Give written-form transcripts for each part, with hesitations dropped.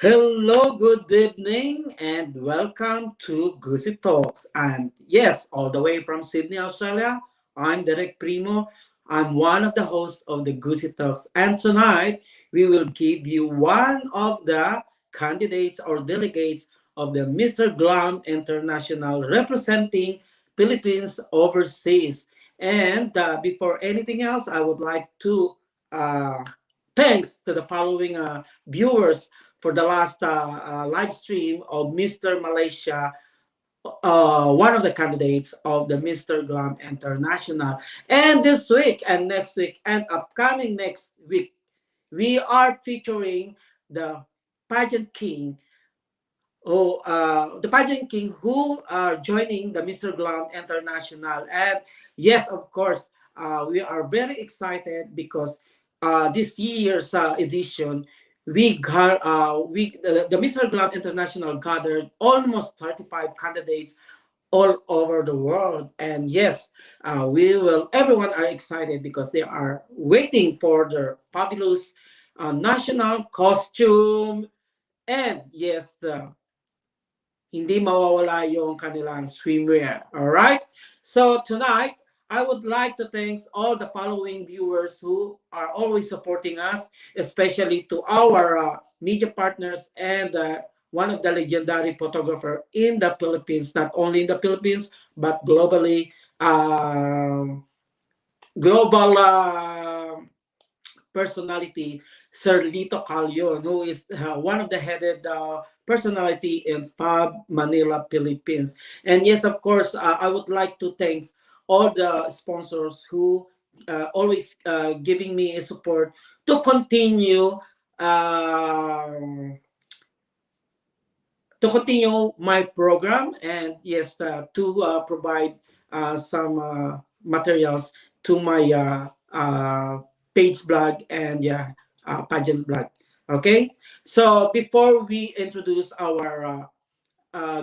Hello, good evening, and welcome to Gusi Talks. And yes, all the way from Sydney, Australia, I'm Derek Primo. I'm one of the hosts of the Gusi Talks. And tonight, we will give you one of the candidates or delegates of the Mr. Glam International representing Philippines overseas. And before anything else, I would like to thanks to the following viewers for the last live stream of Mr. Malaysia, one of the candidates of the Mr. Glam International. And this week and next week and upcoming next week, we are featuring the pageant king who are joining the Mr. Glam International. And yes, of course, we are very excited because this year's edition, the Mr. Glam International gathered almost 35 candidates all over the world. And yes, everyone are excited because they are waiting for their fabulous national costume. And yes, hindi mawawala yung kanilang swimwear. All right? So tonight, I would like to thank all the following viewers who are always supporting us, especially to our media partners and one of the legendary photographer in the Philippines, not only in the Philippines, but globally, global personality, 𝗟𝗏𝗪𝗘, who is one of the headed personality in 𝐵 Manila, Philippines. And yes, of course, I would like to thank all the sponsors who always giving me a support to continue my program, and yes, to provide some materials to my page blog and pageant blog. Okay, so before we introduce our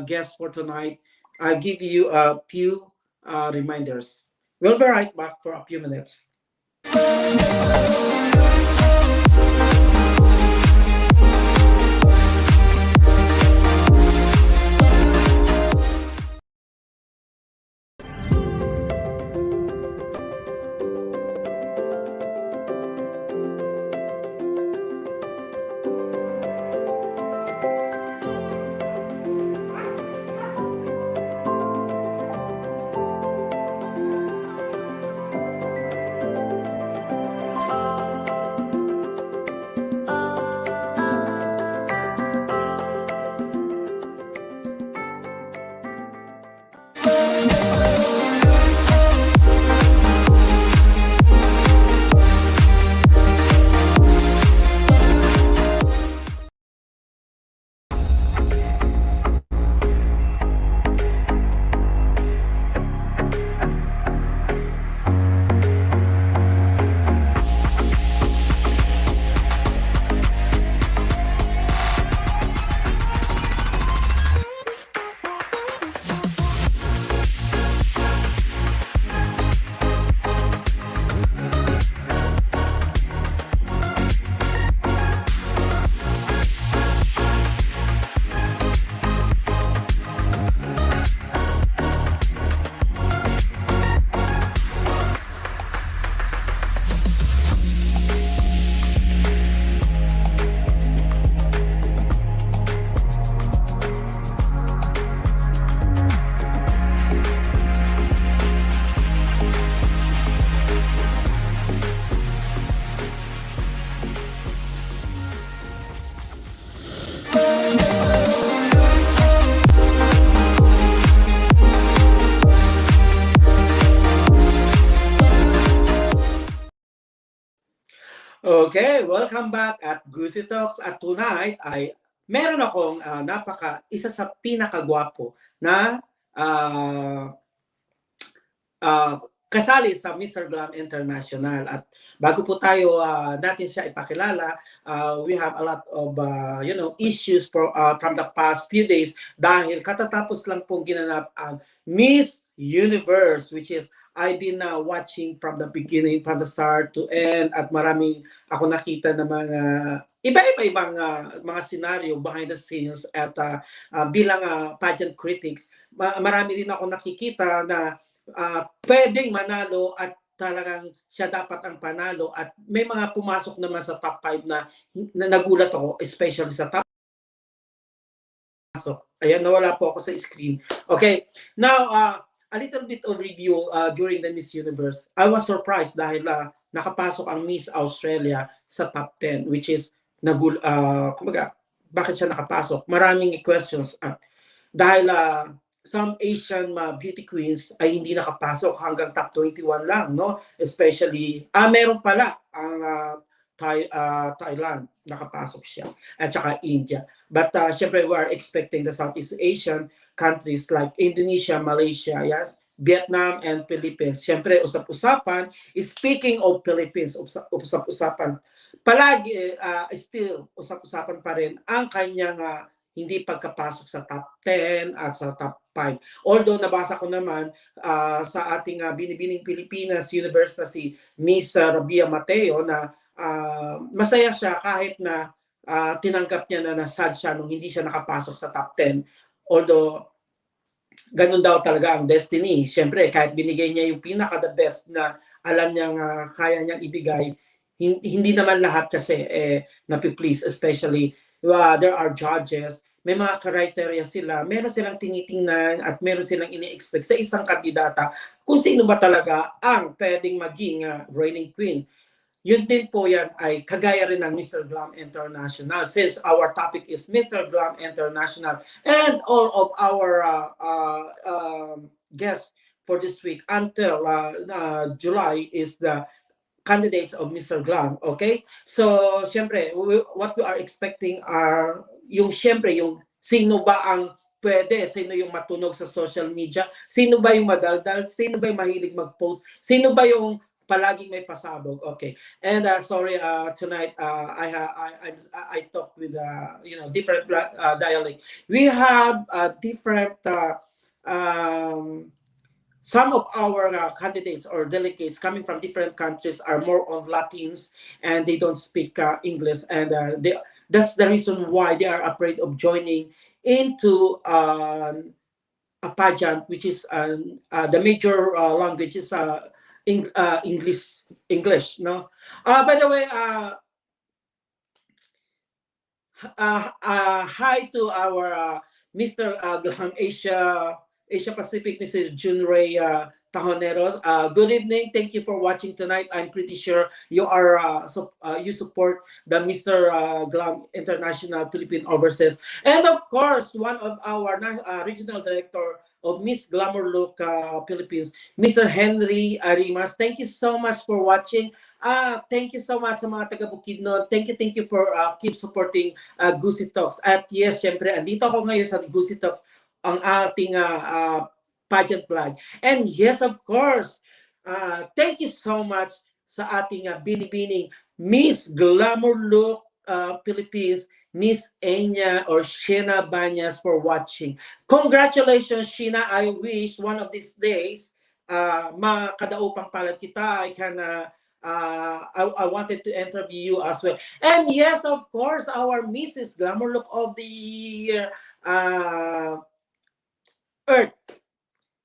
guest for tonight, I'll give you a few reminders. We'll be right back for a few minutes. Okay, welcome back at Gusi Talks. At tonight ay meron akong isa sa pinakagwapo na kasali sa Mr. Glam International. At bago po tayo natin siya ipakilala, we have a lot of issues from the past few days dahil katatapos lang pong ginanap ang Miss Universe, which is I've been watching from the beginning, from the start to end, at maraming ako nakita na mga iba-ibang mga scenario behind the scenes at bilang pageant critics, marami din ako nakikita na pwedeng manalo at talagang siya dapat ang panalo at may mga pumasok naman sa top 5 na nagulat ako, especially sa top. Ayan, nawala po ako sa screen. Okay, now a little bit of review during the Miss Universe. I was surprised dahil nakapasok ang Miss Australia sa top 10, which is kumbaga, bakit siya nakapasok? Maraming questions. Dahil some Asian beauty queens ay hindi nakapasok hanggang top 21 lang, no? Especially, meron pala ang Thailand, nakapasok siya, at saka India. But syempre, we are expecting the Southeast Asian countries like Indonesia, Malaysia, yes, Vietnam, and Philippines. Syempre, usap-usapan, speaking of Philippines, usap-usapan, palagi, still, usap-usapan pa rin ang kanyang hindi pagkapasok sa top 10 at sa top 5. Although nabasa ko naman sa ating binibining Pilipinas Universe na si Miss 𝗟𝗵𝗏𝗪𝗏 na masaya siya kahit na tinanggap niya na sad siya nung hindi siya nakapasok sa top 10. Although ganun daw talaga ang destiny. Siyempre, kahit binigay niya yung pinaka-the best na alam niyang kaya niyang ibigay, hindi naman lahat kasi napiplease, especially there are judges, may mga criteria sila, meron silang tinitingnan at meron silang ini-expect sa isang kandidata kung sino ba talaga ang pwedeng maging reigning queen. Yun din po yan ay kagaya rin ng Mr. Glam International. Since our topic is Mr. Glam International and all of our guests for this week until July is the candidates of Mr. Glam, okay? So, syempre, what we are expecting are yung sino ba ang pwede, sino yung matunog sa social media, sino ba yung madaldal, sino ba yung mahilig mag-post, sino ba yung palaging may pasabog, okay? And sorry, tonight I talk with different dialect. We have different some of our candidates or delegates coming from different countries are more on Latins and they don't speak English, and that's the reason why they are afraid of joining into a pageant, which is the major language is English. No. By the way, hi to our Mr. Glam Asia Pacific, Mr. 𝗟𝗏𝗪𝗏𝗃. Good evening. Thank you for watching tonight. I'm pretty sure you are you support the Mr. Glam International Philippine Overseas, and of course, one of our regional director of Miss Glamour Look Philippines, Mr. Henry Arimas. Thank you so much for watching. Thank you so much sa mga taga Bukidnon. Thank you for keep supporting Gusi Talks. At yes, syempre, andito ako ngayon sa Gusi Talks, ang ating pageant vlog. And yes, of course, thank you so much sa ating binibining Miss Glamour Look Philippines, Miss Enya or Sheena Banyas for watching. Congratulations, Sheena. I wish one of these days makadaupang palad kita. I wanted to interview you as well. And yes, of course, our Mrs. Glamour Look of the Year Earth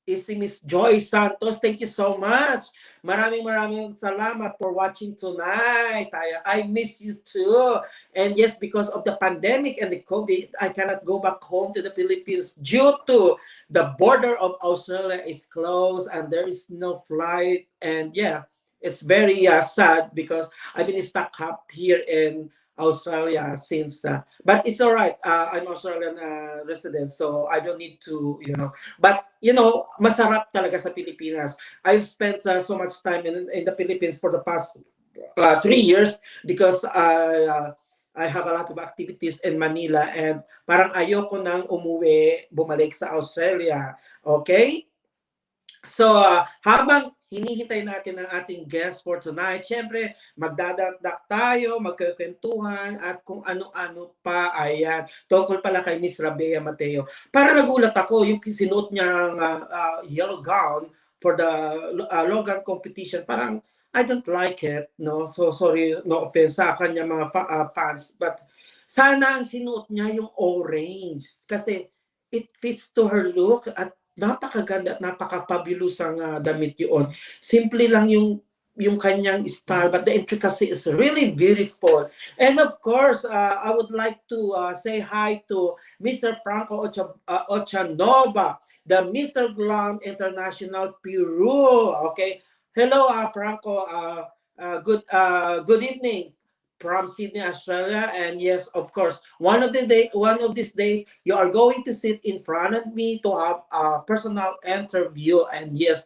is si Miss Joy Santos. Thank you so much. Maraming salamat for watching tonight. I miss you too. And yes, because of the pandemic and the COVID, I cannot go back home to the Philippines due to the border of Australia is closed and there is no flight. And yeah, it's very sad because I've been stuck up here in Australia since, but it's all right. I'm Australian resident, so I don't need to, But masarap talaga sa Pilipinas. I've spent so much time in the Philippines for the past 3 years because I have a lot of activities in Manila and parang ayoko nang bumalik sa Australia. Okay? So, habang hinihintay natin ang ating guest for tonight, syempre, magdadakdak tayo, magkakwentuhan, at kung ano-ano pa, ayan. Tungkol pala kay Miss 𝗟𝗵𝗏𝗪𝗏𝗪. Para nagulat ako, yung sinuot niyang yellow gown for the Logan competition, parang I don't like it, no? So sorry, no offense sa kanya mga fans, but sana ang sinuot niya yung orange kasi it fits to her look at napakaganda at napakapabilusang damit yun. Simple lang yung kanyang style, but the intricacy is really beautiful. And of course, I would like to say hi to Mr. Franco Ochanova, the Mr. Glam International Peru. Okay, hello, Franco. Good evening from Sydney, Australia. And yes, of course, one of these days, you are going to sit in front of me to have a personal interview. And yes,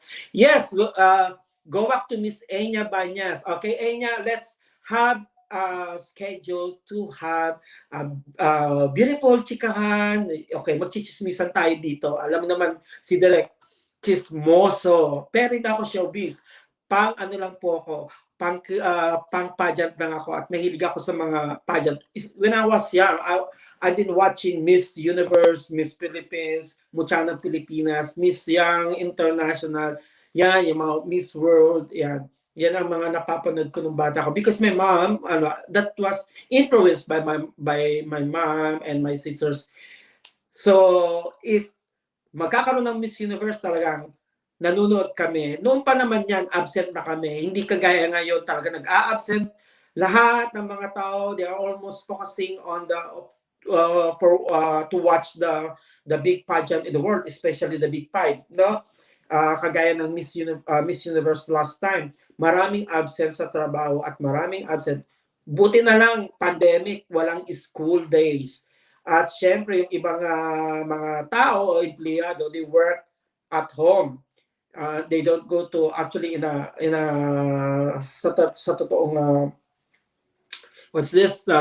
go back to Miss Enya Banyas. Okay, Enya, let's have a schedule to have a beautiful chikahan. Okay, magchichismisan tayo dito. Alam mo naman, si Direk, chismoso. Pero hindi ako showbiz. Pang ano lang po ako, pang pageant lang ako at mahilig ako sa mga pageant. When I was young, I've been watching Miss Universe, Miss Philippines, Muchana Pilipinas, Miss Young International, yan, yung mga Miss World, yan. Yan ang mga napapanood ko nung bata ko. Because my mom, that was influenced by my mom and my sisters. So, if magkakaroon ng Miss Universe, talagang nanonood kami. Noon pa naman yan, absent na kami. Hindi kagaya ngayon, talaga nag-a-absent. Lahat ng mga tao, they are almost focusing on to watch the big pageant in the world, especially the Big Five, no? Kagaya ng Miss Universe last time. Maraming absent sa trabaho at maraming absent. Buti na lang, pandemic, walang school days. At syempre, yung ibang mga tao o empleyado, they work at home. They don't go to actually sa totoong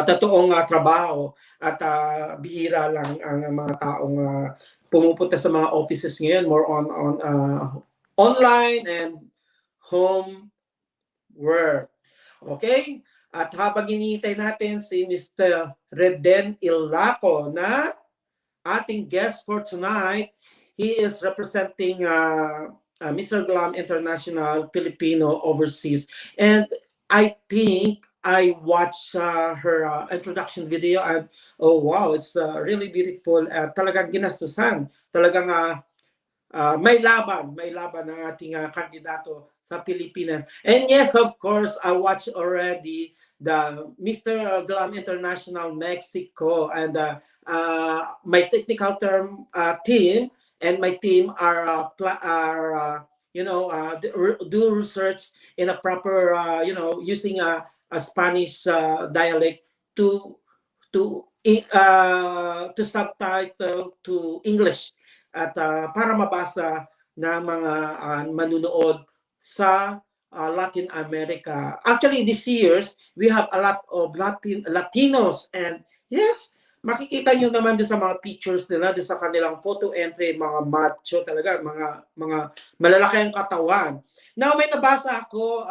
totoong trabaho at bihira lang ang mga taong pumupunta sa mga offices ngayon, more on online and home work. Okay? At habang hinihintay natin si Mr. Reden Ilaco na ating guest for tonight, he is representing Mr. Glam International Filipino overseas. And I think I watched her introduction video and oh wow, it's really beautiful. Talagang ginastusan. Talagang may laban ng ating kandidato sa Pilipinas. And yes, of course, I watched already the Mr. Glam International Mexico, and my technical term team and my team are do research in a proper using a Spanish dialect to subtitle to English at para mabasa ng mga manunood sa Latin America. Actually, this years we have a lot of Latinos, and yes, makikita nyo naman doon sa mga pictures nila, doon sa kanilang photo entry, mga macho talaga, mga malalaki ang katawan. Now, may nabasa ako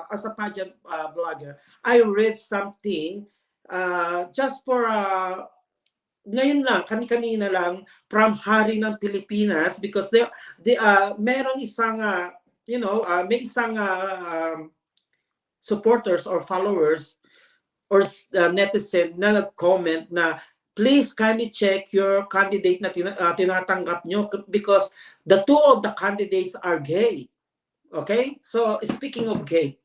as a pageant blogger. I read something just for ngayon lang, kanina lang, from Hari ng Pilipinas, because meron isang may isang supporters or followers or netizen na nag-comment na please kindly check your candidate na tinatanggap nyo because the two of the candidates are gay. Okay? So, speaking of gay,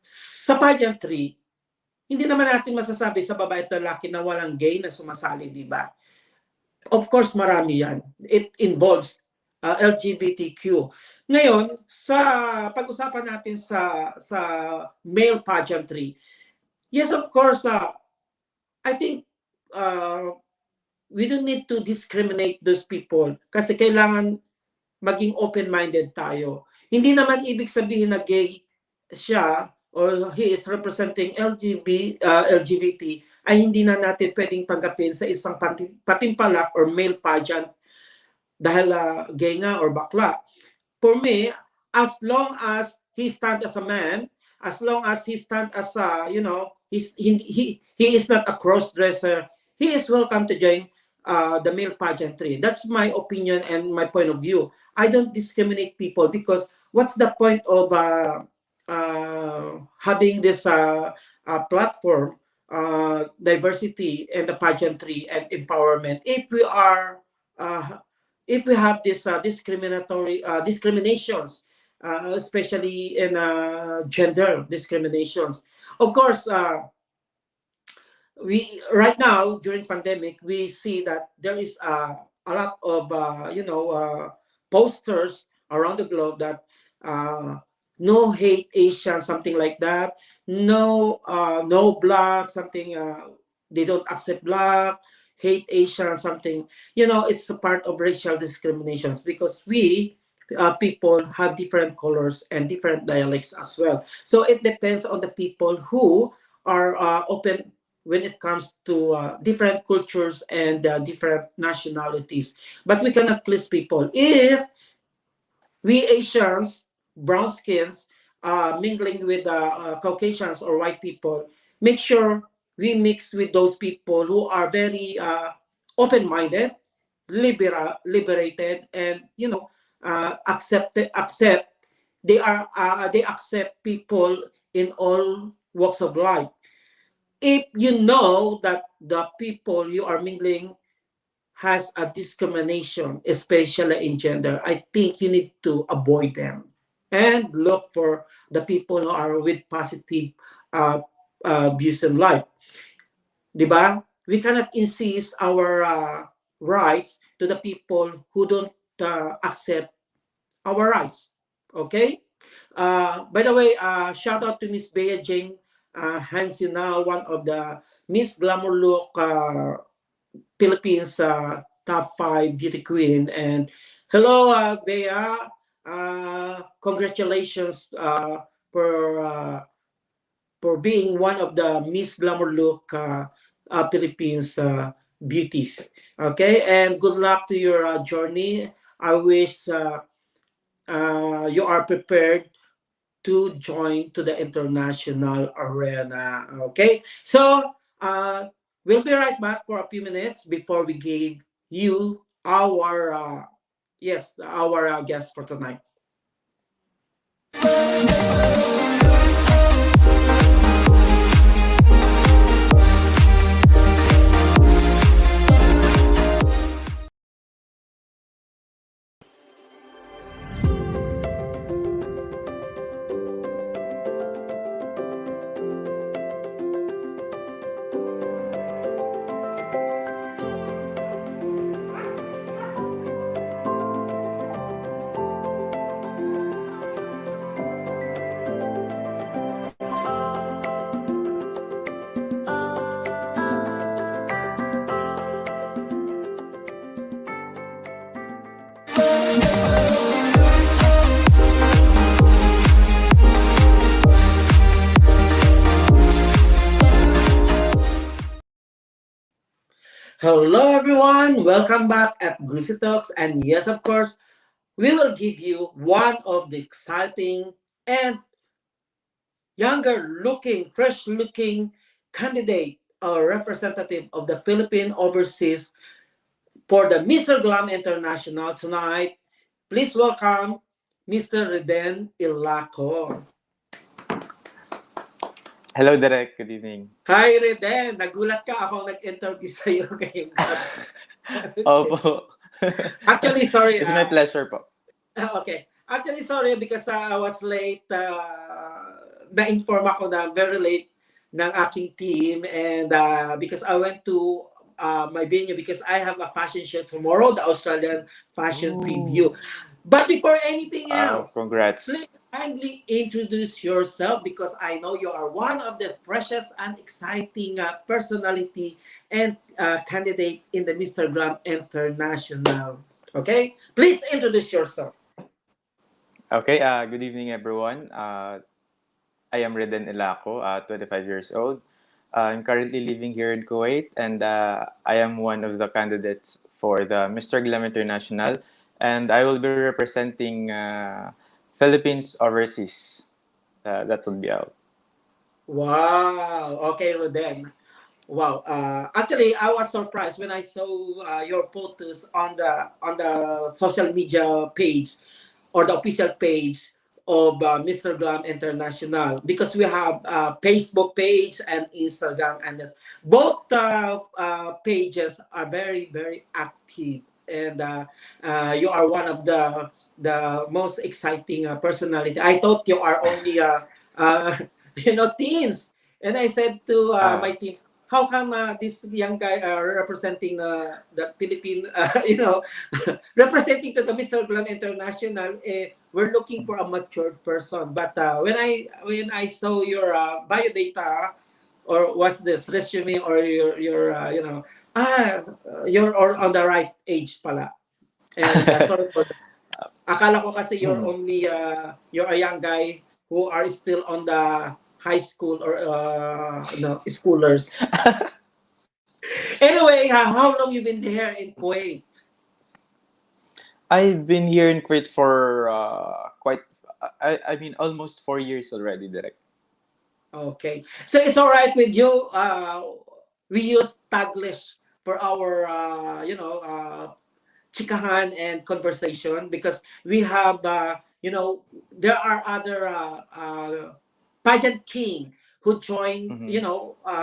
sa pageantry, hindi naman natin masasabi sa babae at lalaki na walang gay na sumasali, di ba? Of course, marami yan. It involves LGBTQ. Ngayon, sa pag-usapan natin sa male pageantry, yes, of course, I think we don't need to discriminate those people kasi kailangan maging open-minded tayo. Hindi naman ibig sabihin na gay siya or he is representing LGBT ay hindi na natin pwedeng tanggapin sa isang patimpalak or male pageant dahil gay nga or bakla. For me, as long as he stands as a man, as long as he stands as he is not a cross-dresser, he is welcome to join the male pageantry. That's my opinion and my point of view. I don't discriminate people because what's the point of having this platform, diversity and the pageantry and empowerment, uh, if we have this discriminatory discriminations, especially in gender discriminations. Of course, we right now during pandemic we see that there is a lot of posters around the globe that uh, no hate Asian, something like that, no black, something, they don't accept black, hate Asian, something, it's a part of racial discriminations because we people have different colors and different dialects as well. So it depends on the people who are open when it comes to different cultures and different nationalities. But we cannot please people. If we Asians, brown skins, mingling with Caucasians or white people, make sure we mix with those people who are very open-minded, liberated, and accept. They accept people in all walks of life. If you know that the people you are mingling has a discrimination, especially in gender, I think you need to avoid them and look for the people who are with positive uh, views in life. Diba? We cannot insist our rights to the people who don't accept our rights. Okay? By the way, shout out to Miss Bea Jane Hansinal, one of the Miss Glamour Look Philippines top 5 beauty queen. And hello, Bea. Congratulations for uh, for being one of the Miss Glamour Look Philippines beauties. Okay, and good luck to your journey. I wish you are prepared to join to the international arena. Okay, so we'll be right back for a few minutes before we give you our our guest for tonight. Hello, everyone. Welcome back at Gusi Talks. And yes, of course, we will give you one of the exciting and younger looking, fresh looking candidate or representative of the Philippine overseas for the Mr. Glam International tonight. Please welcome Mr. Reden Ilaco. Hello, Derek. Good evening. Hi, Reden. Nagulat ka ako nag-interview sa iyo ngayon. Opo. Actually, sorry. It's my pleasure po. Okay. Actually, sorry because I was late. Na-inform ako na very late ng aking team and because I went to my venue because I have a fashion show tomorrow, the Australian fashion preview. But before anything else, congrats. please kindly introduce yourself because I know you are one of the precious and exciting personality and candidate in the Mr. Glam International. Okay? Please introduce yourself. Okay, good evening, everyone. I am Reden Ilaco, 25 years old. I'm currently living here in Kuwait, and I am one of the candidates for the Mr. Glam International, and I will be representing Philippines overseas. That will be out. Wow. Okay, Reden. Wow. Actually, I was surprised when I saw your photos on the social media page or the official page of Mr. Glam International, because we have Facebook page and Instagram, and both pages are very active, and you are one of the most exciting personality. I thought you are only teens, and I said to my Uh, team, how come this young guy representing the Philippine, representing to the Mr. Glam International, we're looking for a matured person. But when I saw your biodata, or what's this resume, or your ah you're on the right age pala. And sorry for that. Akala ko kasi you're mhm. only you're a young guy who are still on the high school, or no, schoolers. Anyway, how long you been there in Kuwait? I've been here in Kuwait for quite, I mean, almost 4 years already, direct. Okay. So it's all right with you. We use Taglish for our, chikahan and conversation, because we have, there are other pageant king who joined, Hmm.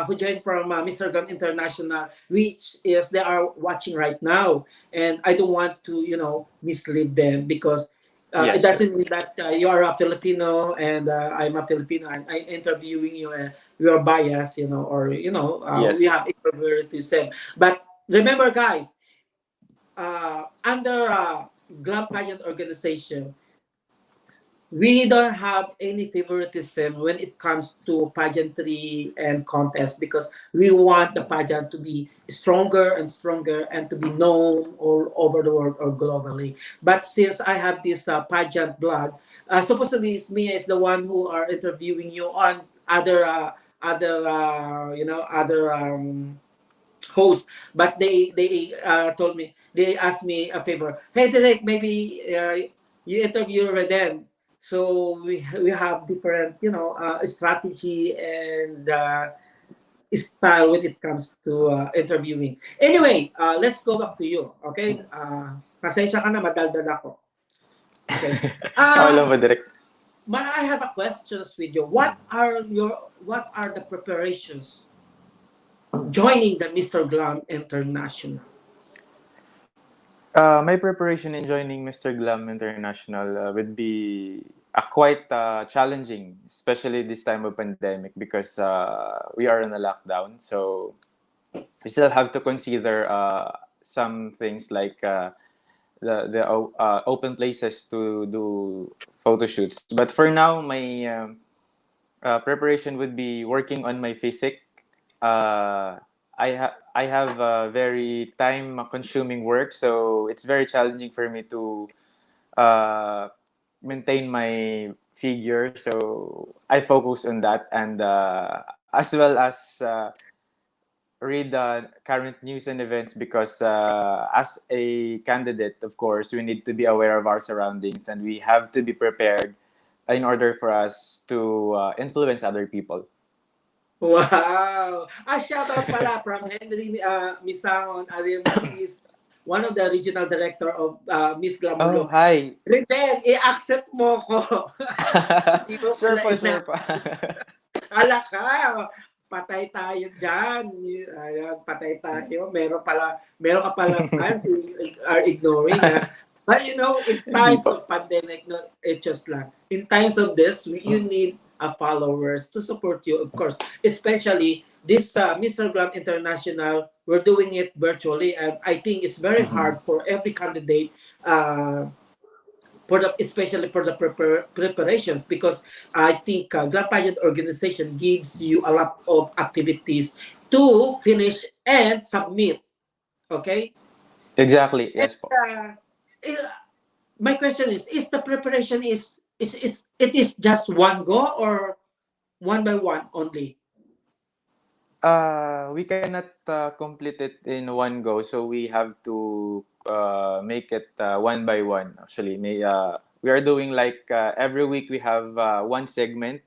who joined from Mr. Gun International, which is they are watching right now, and I don't want to, mislead them, because it Yes, sure. doesn't mean that you are a Filipino and I'm a Filipino and I'm interviewing you and you are biased, or we Yes. have favoritism. But remember, guys, under Glam Pageant organization, we don't have any favoritism when it comes to pageantry and contest, because we want the pageant to be stronger and stronger and to be known all over the world or globally. But since I have this pageant blog, supposedly it's me as the one who are interviewing you on other hosts. But they told me, they asked me a favor. Hey, Derek, maybe you interview Reden. So we have different, strategy and style when it comes to interviewing. Anyway, let's go back to you. Okay? Pasensya ka na, madaldal ako. Okay. Okay lang ba, direct? I have a questions with you. What are the preparations joining the Mr. Glam International? My preparation in joining Mr. Glam International would be quite challenging, especially this time of pandemic, because we are in a lockdown. So we still have to consider some things like the open places to do photo shoots. But for now, my preparation would be working on my physique. I have a very time consuming work, so it's very challenging for me to uh, maintain my figure. So I focus on that, and as well as read the current news and events, because as a candidate, of course, we need to be aware of our surroundings, and we have to be prepared in order for us to influence other people. Wow! Shout out pala from Henry Misangon Ariamusis, one of the regional director of Miss Oh, Glamulo. hi. Reden, i-accept mo ko. Hindi mo Sure pala po, ina. sure po. Ala ka, patay tayo dyan. Ayan, patay tayo. Meron ka palang fans who are ignoring. Ha? But in Hindi times po. of pandemic, no, it just lang. In times of this, you need followers to support you, of course. Especially this Mr. Glam International, we're doing it virtually, and I think it's very Mhm. hard for every candidate, especially for the preparations, because I think Grand Pageant organization gives you a lot of activities to finish and submit. Okay, Exactly, and yes po. uh, my question is the preparation is it is just one go or one by one only? We cannot complete it in one go, so we have to make it one by one. Actually, we are doing like every week we have one segment.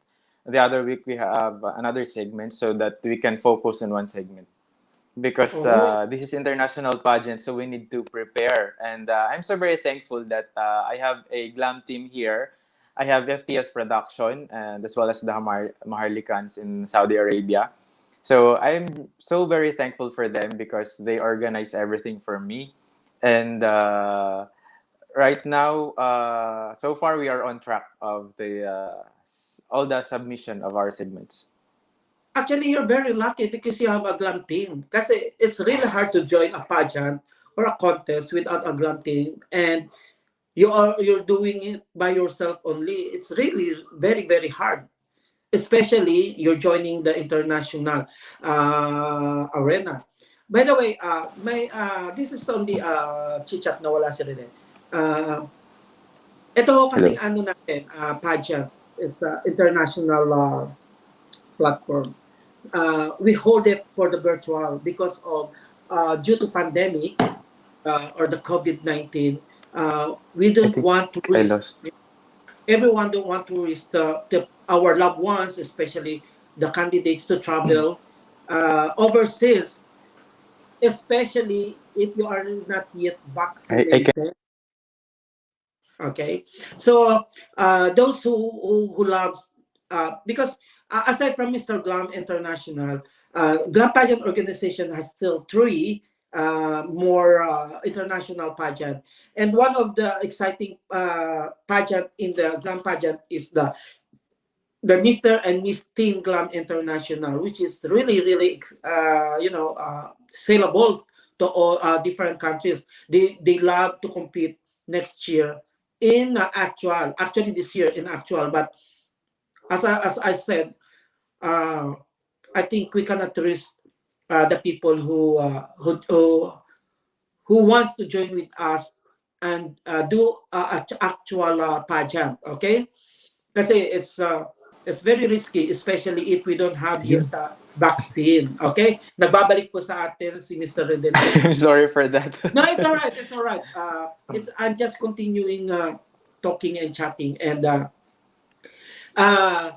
the other week we have another segment so that we can focus on one segment because Oh, this is international pageant, so we need to prepare. And I'm so very thankful that I have a Glam team here. I have FTS Production and as well as the Maharlikans in Saudi Arabia. So I'm so very thankful for them because they organize everything for me. And right now, so far we are on track of the all the submission of our segments. actually, you're very lucky because you have a glam team. Kasi it's really hard to join a pageant or a contest without a glam team, and you're doing it by yourself only. It's really very hard. Especially you're joining the international arena. By the way, this is only chit-chat na wala si Rene. Ito kasing Hello. ano natin, pageant is international platform. We hold it for the virtual because of due to pandemic or the COVID-19. We I don't think want to I risk. lost. Everyone don't want to risk our loved ones, especially the candidates, to travel overseas, especially if you are not yet I can. vaccinated. Okay, so those who loves because aside from Mr. Glam International, Glam Pageant Organization has still three more international pageant, and one of the exciting pageant in the Glam Pageant is the Mr. and Miss Teen Glam International, which is really saleable to all different countries. They love to compete next year in actually this year in actual. But as I said, uh, I think we cannot risk the people who wants to join with us and do actual pageant. Okay, kasi it's very risky, especially if we don't have yet vaccine. Okay? Nagbabalik po sa atin si Mr. Reden ulit. I'm sorry for that. No, it's all right. It's all right. I'm just continuing talking and chatting. And uh,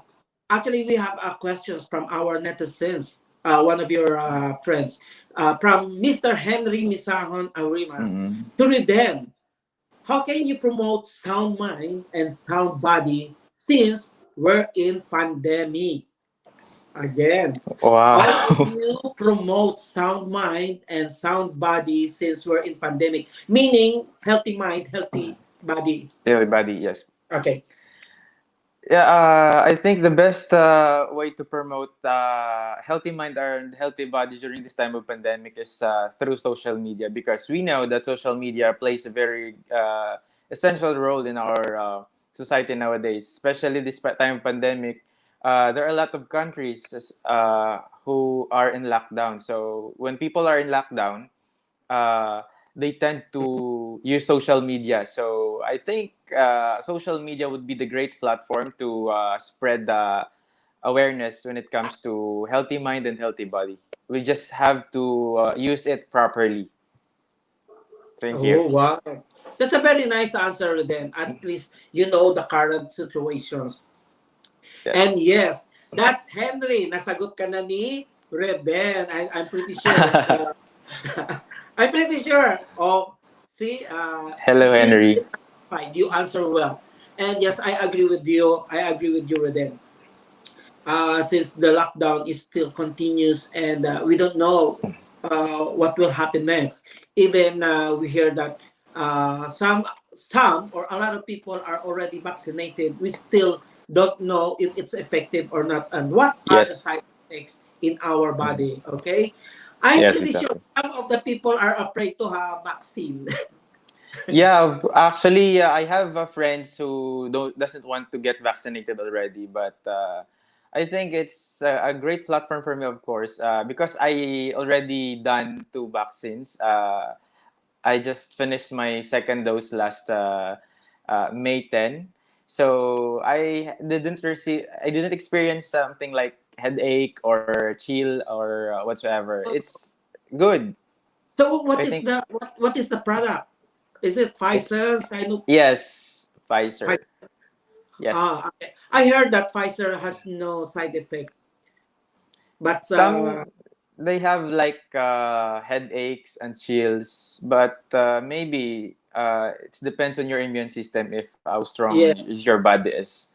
actually, we have questions from our netizens. One of your friends, from Mr. Henry Misahon Arimas. Mm-mm. To Reden, how can you promote sound mind and sound body since we're in pandemic? Again, Wow. how can you promote sound mind and sound body since we're in pandemic? Meaning healthy mind, healthy body. Everybody, yes. Okay. Yeah, I think the best way to promote healthy mind and healthy body during this time of pandemic is through social media because we know that social media plays a very essential role in our society nowadays, especially this time of pandemic. There are a lot of countries who are in lockdown. So when people are in lockdown, uh, they tend to use social media. So I think social media would be the great platform to spread the awareness when it comes to healthy mind and healthy body. We just have to use it properly. Thank you. Oh, wow. That's a very nice answer then. At least you know the current situations. Yes. And yes, that's Henry. Nasagot ka na ni Reden. I'm pretty sure. I'm pretty sure. Oh, see, Hello, she's Henry. satisfied. You answer well. And yes, I agree with you. I agree with you, Reden. Since the lockdown is still continuous and we don't know what will happen next. Even we hear that some or a lot of people are already vaccinated. We still don't know if it's effective or not and what are the Yes. side effects in our body. Okay, I'm Yes, pretty sure exactly. some of the people are afraid to have vaccine. Yeah, actually, I have friends who doesn't want to get vaccinated already, but I think it's a great platform for me, of course, because I already done two vaccines. I just finished my second dose last May 10. So I didn't experience something like headache or chill or whatsoever. It's good. So I think what is the product? Is it it's Pfizer, Sino, yes, Pfizer. Pfizer? Yes. Okay. I heard that Pfizer has no side effect, but Some they have like headaches and chills, but maybe it depends on your immune system if how strong yes. your body is.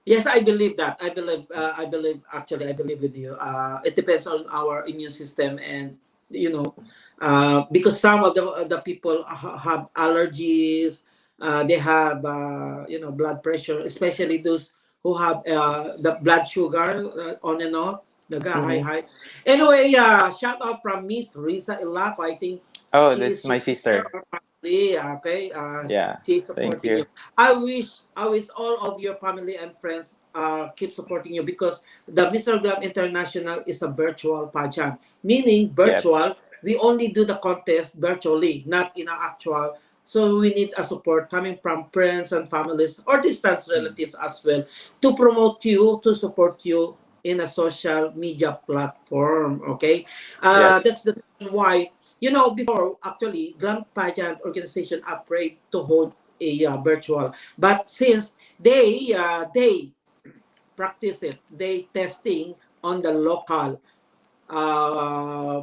Yes, I believe that. I believe, actually, I believe with you. It depends on our immune system, and you know, because some of the people have allergies. They have, blood pressure, especially those who have the blood sugar on and off, the high, Mm-hmm. high. Anyway, shout out from Miss Risa Ilaco. I think Oh, she that's is my your sister sister. or family. Okay, Yeah. she's Thank supporting you. you. I wish all of your family and friends keep supporting you, because the Mr. Glam International is a virtual pageant, meaning Yep. virtual. We only do the contest virtually, not in an actual. So we need a support coming from friends and families or distant relatives as well, to promote you, to support you in a social media platform. Okay, Yes. that's the reason why, before, actually, Glam Pageant organization afraid to hold a virtual, but since they practice it, they testing on the local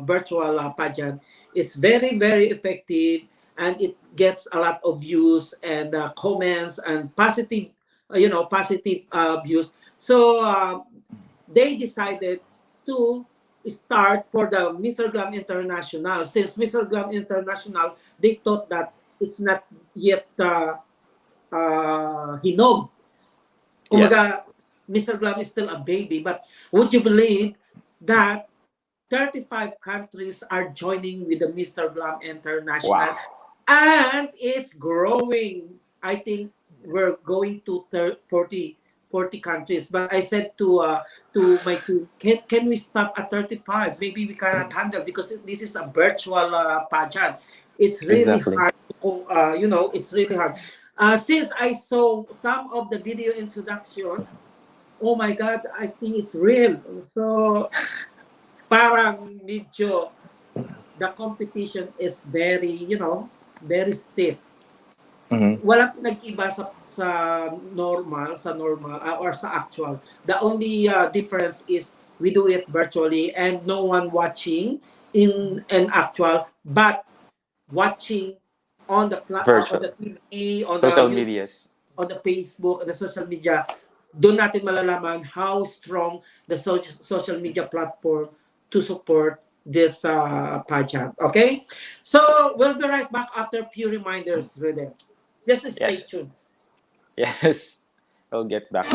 virtual pageant. It's very, very effective, and it gets a lot of views and comments and positive, positive views. So they decided to start for the Mr. Glam International. Since Mr. Glam International, they thought that it's not yet hinog. Yes. Kumaga, Mr. Glam is still a baby, but would you believe that 35 countries are joining with the Mr. Glam International, Wow. and it's growing. I think we're going to 40 countries. But I said to my team, can we stop at 35? Maybe we cannot handle, because this is a virtual pageant. It's really Exactly. hard. It's really hard. Since I saw some of the video introduction, oh my God, I think it's real. So parang medyo the competition is very, very stiff. Mm-hmm. Walang pinag-iba sa normal or sa actual. The only difference is we do it virtually and no one watching in an actual, but watching on Virtual. the TV, on the Social YouTube, medias. on the Facebook, and the social media. Doon natin malalaman how strong the social media platform to support this pageant. Okay? So, we'll be right back after few reminders, Rhythm. Just stay Yes. tuned. Yes. I'll get back.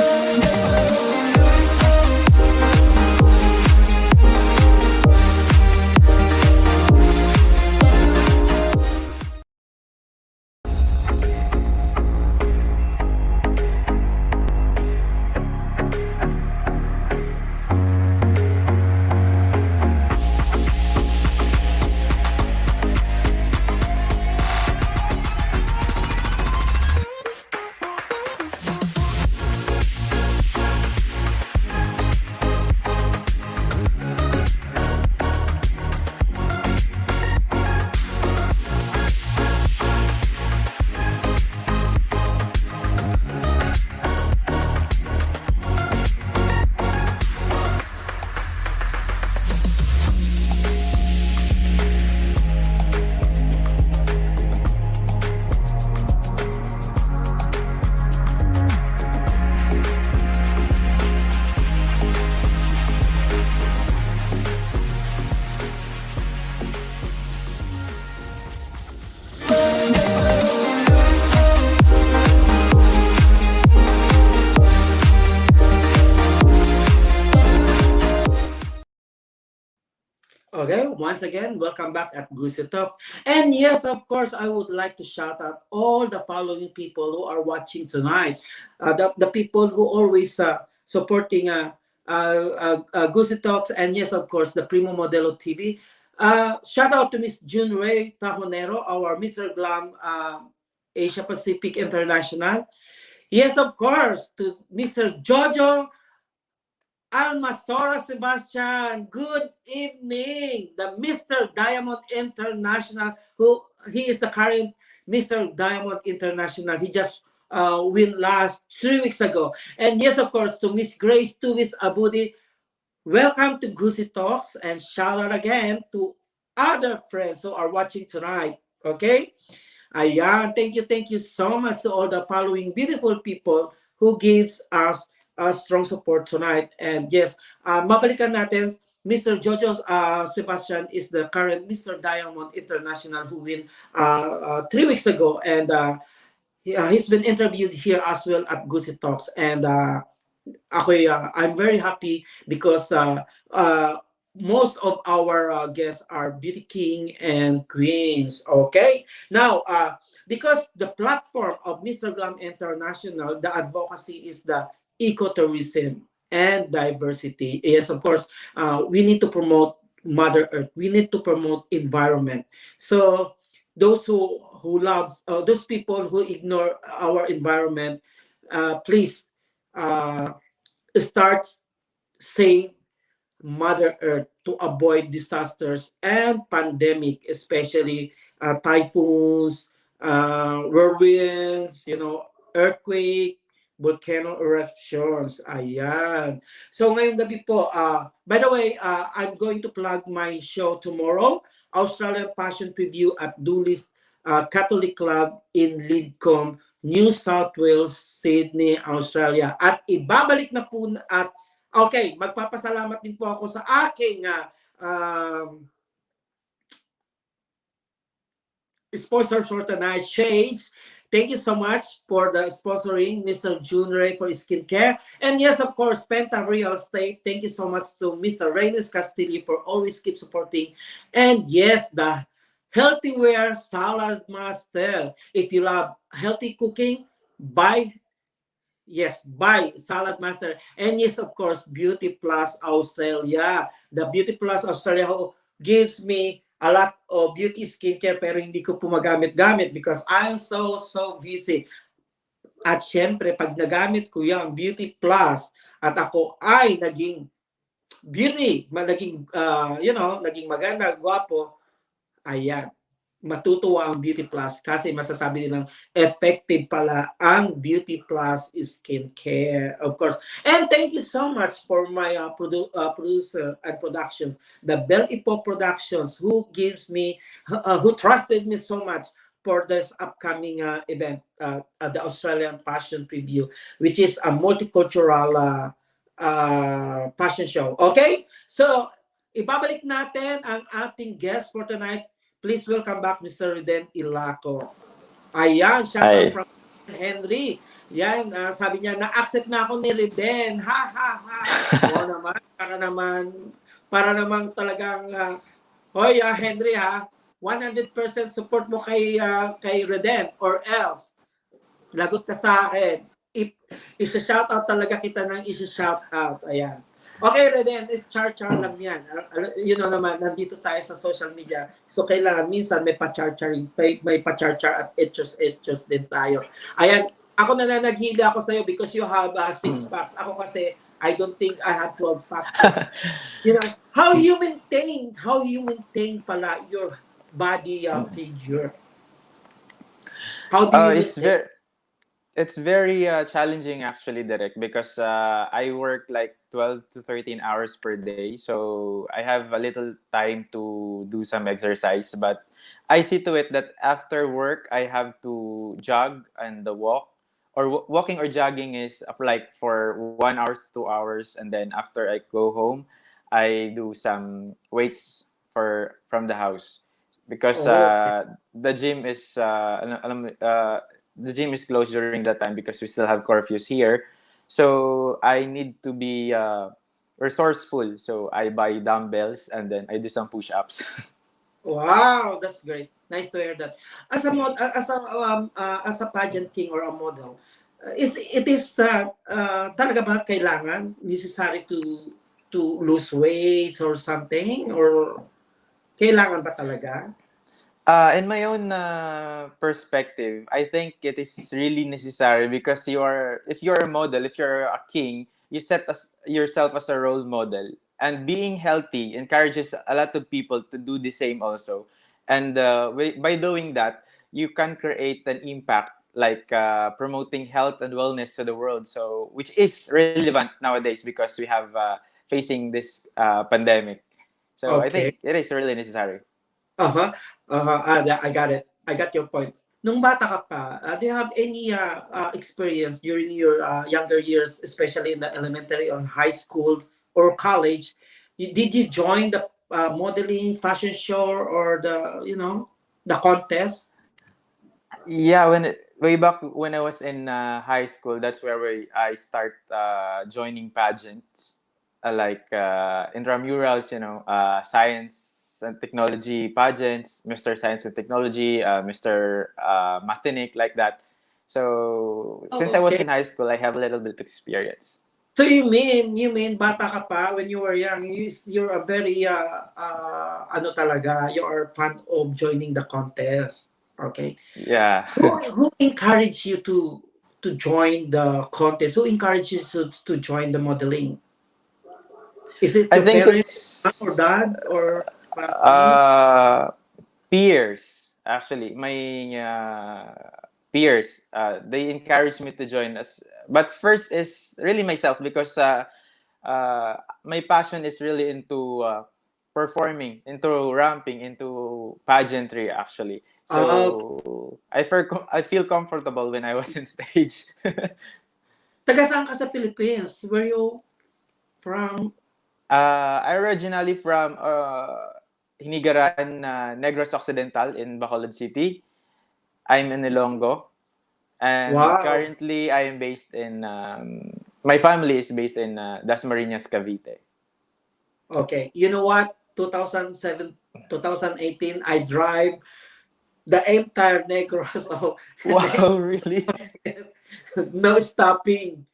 Okay, once again, welcome back at Gusi Talks. And yes, of course, I would like to shout out all the following people who are watching tonight. The people who always supporting Gusi Talks, and yes, of course, the Primo Modelo TV. Shout out to Miss June Ray Tajonero, our Mr. Glam Asia Pacific International. Yes, of course, to Mr. Jojo Almasora Sebastian, good evening. The Mr. Diamond International, who he is the current Mr. Diamond International. He just win last 3 weeks ago. And yes, of course, to Miss Grace Tuwis Abudi, welcome to Gusi Talks, and shout out again to other friends who are watching tonight. Okay? Ayan, thank you so much to all the following beautiful people who gives us a strong support tonight. And yes, mabalikan natin, Mr. Jojo Sebastian is the current Mr. Diamond International who win 3 weeks ago. And he's been interviewed here as well at Gusi Talks. And I'm very happy because most of our guests are beauty king and queens. Okay, now because the platform of Mr. Glam International, the advocacy is the ecotourism and diversity. Yes, of course, we need to promote Mother Earth. We need to promote environment. So those who loves those people who ignore our environment, please uh, start save Mother Earth to avoid disasters and pandemic, especially typhoons, whirlwinds, earthquake, volcano eruptions. Ayan. So ngayong gabi po, by the way, I'm going to plug my show tomorrow, Australian Passion Preview at Dulles Catholic Club in Lidcombe, New South Wales, Sydney, Australia. At ibabalik na po at okay, magpapasalamat din po ako sa aking sponsor for tonight, Shades. Thank you so much for the sponsoring, Mr. Junray for skincare. And yes, of course, Penta Real Estate. Thank you so much to Mr. Reynes Castillo for always keep supporting. And yes, the Healthy Wear Salad Master. If you love healthy cooking, buy Salad Master. And yes, of course, Beauty Plus Australia. The Beauty Plus Australia who gives me a lot of beauty skincare pero hindi ko po magamit-gamit because I'm so busy. At syempre, pag nagamit ko yung Beauty Plus at ako ay naging naging maganda, gwapo, ayan, matutuwa ang Beauty Plus kasi masasabi nilang effective pala ang Beauty Plus skincare, of course. And thank you so much for my producer and productions, the 𝗟𝗵𝗃 Productions, who who trusted me so much for this upcoming event, the Australian Fashion Preview, which is a multicultural fashion show. Okay? So, ibabalik natin ang ating guest for tonight. Please welcome back Mr. Reden Ilaco. Ayan, shout out from Henry. Yan, sabi niya, na-accept na ako ni Reden. Ha, ha, ha. Oo naman, para naman talagang, hoy, Henry, 100% support mo kay Reden or else, lagot ka sa akin. Isa-shout out talaga kita ng isa-shout out. Ayan. Okay, Reden, it's char-char lang yan. Naman, nandito tayo sa social media. So, kailangan minsan may pa-char-char at etchos din tayo. Ayan, ako naghila ako sa'yo because you have 6 packs. Ako kasi, I don't think I have 12 packs. How you maintain pala your body figure? How do you maintain? It's very challenging actually, Derek, because I work like 12 to 13 hours per day. So I have a little time to do some exercise. But I see to it that after work, I have to jog and walk. Or walking or jogging is like for 1 hour, 2 hours. And then after I go home, I do some weights from the house. Because the gym is the gym is closed during that time because we still have curfews here. So I need to be resourceful. So I buy dumbbells and then I do some push-ups. Wow, that's great. Nice to hear that. As a pageant king or a model, it is talaga ba kailangan necessary to lose weight or something, or kailangan ba talaga? In my own perspective, I think it is really necessary because if you're a model, if you're a king, you set yourself as a role model. And being healthy encourages a lot of people to do the same also. And by doing that, you can create an impact like promoting health and wellness to the world. So which is relevant nowadays because we have facing this pandemic. So I Okay. think it is really necessary. Uh-huh. Uh-huh. I got it. I got your point. Nung bata ka pa, do you have any experience during your younger years, especially in the elementary or high school or college? Did you join the modeling fashion show or the contest? Yeah, way back when I was in high school, that's where I start joining pageants, like intramurals, science and technology pageants, Mr. Science and Technology, Mr. Mathenic, like that. So since Oh, I was okay. in high school, I have a little bit of experience. So you mean bata ka pa when you were young, you're a very ano talaga, you are fan of joining the contest. Okay. Yeah. Who encouraged you to join the contest? Who encouraged you to join the modeling? Is it I your think parents, mom or it's dad, or classmates? uh, peers, actually. My peers, they encouraged me to join us. But first is really myself because my passion is really into performing, into ramping, into pageantry, actually. Uh, So I feel comfortable when I was in stage. Taga saan ka sa Philippines? Where you from? I originally from Hinigaran, Negros Occidental in Bacolod City. I'm in Ilonggo. And Wow. currently, I am based in, my family is based in 𝗚𝗵𝗡𝗏, Cavite. Okay. You know what? 2007, 2018, I drive the entire Negros. So, Wow, really? no stopping.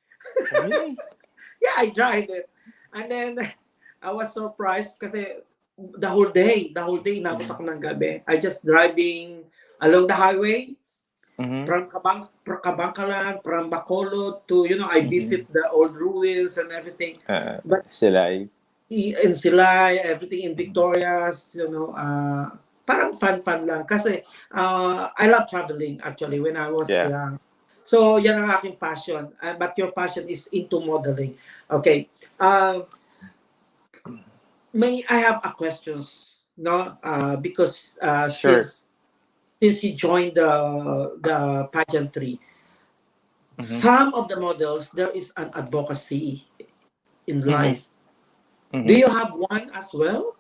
Really? Yeah, I drive it. And then I was surprised kasi the whole day inabot Mm-hmm. ako ng gabi. I just driving along the highway Mm-hmm. from Kabangkalan, from Bacolod to, I Mm-hmm. visit the old ruins and everything. But Sila. in Silay, everything in Victorias, parang fun lang. Kasi I love traveling actually when I was Yeah. young. So, yan ang aking passion. But your passion is into modeling. Okay. May I have a questions, no? Because Sure. since you joined the pageantry, Mm-hmm. some of the models there is an advocacy in Mm-hmm. life. Do Mm-hmm. you have one as well?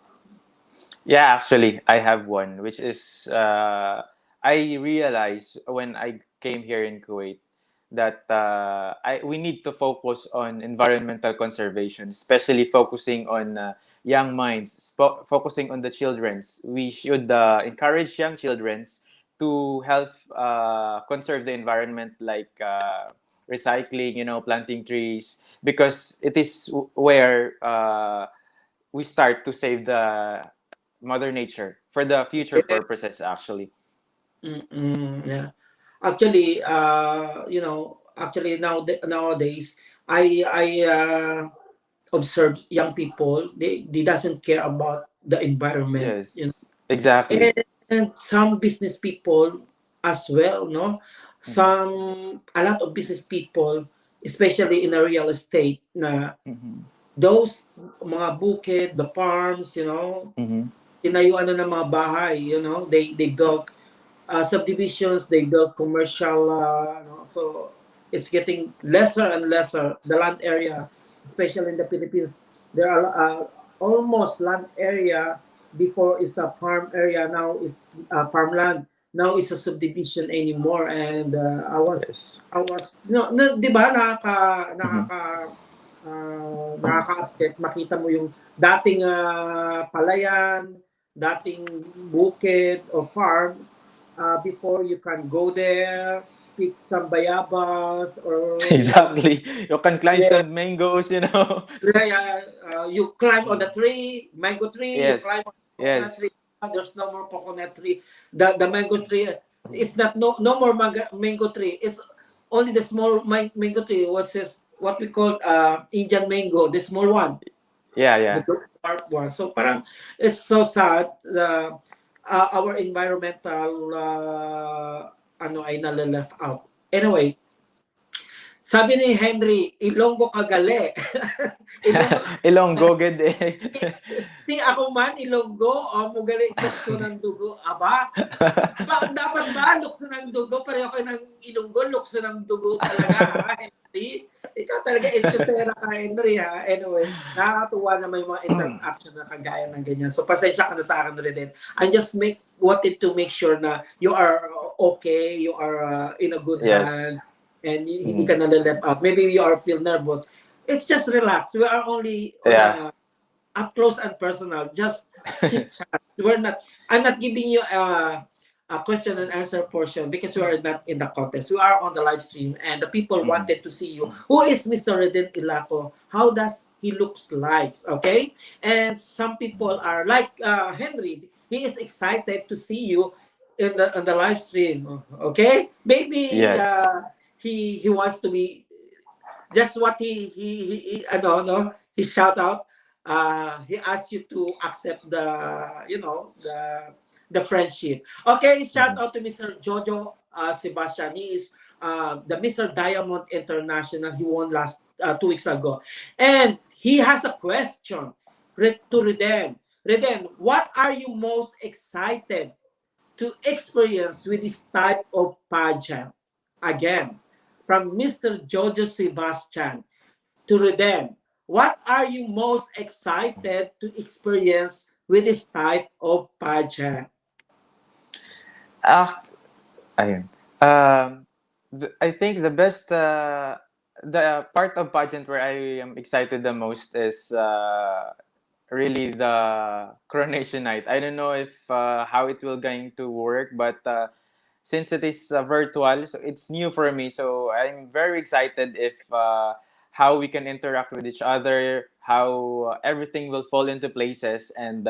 Yeah, actually, I have one, which is I realized when I came here in Kuwait that we need to focus on environmental conservation, especially focusing on young minds, focusing on the children's. We should encourage young children's to help conserve the environment, like recycling, planting trees, because it is where we start to save the mother nature for the future Yeah. purposes, actually. Yeah. Actually, nowadays, I observe young people. They doesn't care about the environment. Yes, exactly. And some business people as well, no? Mm-hmm. A lot of business people, especially in the real estate, na Mm-hmm. those mga bukid, the farms, Mm-hmm. tinayuan na ng mga bahay, they built subdivisions, they build commercial, so it's getting lesser and lesser, the land area, especially in the Philippines. There are almost land area before is a farm area, now is farmland, now is a subdivision anymore. And Yes. I was, no, no, di ba, Mm-hmm. nakaka-upset makita mo yung dating palayan, dating bukid or farm, before you can go there, pick some bayabas or Exactly. You can climb yeah, some mangoes. yeah, you climb on the tree, mango tree, you climb Yes. on the coconut tree. Yes. There's no more coconut tree. The mango tree, it's not no more mango tree. It's only the small mango tree. What we call Indian mango, the small one, Yeah, the yeah. dwarf one. So parang it's so sad. Our environmental ay nalileft out. Anyway, sabi ni Henry, Ilonggo kagali. Ilonggo Ilonggo gid eh. si ako man Ilonggo o mugali lukso ng dugo. Aba, dapat ba lukso ng dugo? Pareho kayo ng Ilonggo, lukso ng dugo talaga. Henry, ikaw talaga itsosera ka, Henry, ha? Anyway, nakakatuwa na may mga interaction na kagaya ng ganyan. So, pasensya ka na sa akin rin. I just wanted to make sure na you are okay, you are in a good hands, and hindi ka nalileft out. Maybe you are feel nervous. It's just relax. We are only on up close and personal. Just chit chat. I'm not giving you a question and answer portion because we are not in the contest. We are on the live stream, and the people wanted to see you. Who is Mr. Reden Ilaco? How does he looks like? Okay, and some people are like Henry. He is excited to see you in the live stream. Okay, maybe he wants to be just what he shout out. He asked you to accept the friendship. Okay, shout out to Mr. Jojo Sebastian. He is the Mr. Diamond International. He won last 2 weeks ago, and he has a question to Reden. Reden, what are you most excited to experience with this type of pageant? Again, from Mr. Jojo Sebastian to Reden, what are you most excited to experience with this type of pageant? Ayun. I think the best, the part of pageant where I am excited the most is really the coronation night. I don't know if how it will going to work, but since it is virtual, so it's new for me. So I'm very excited if how we can interact with each other, how everything will fall into places, and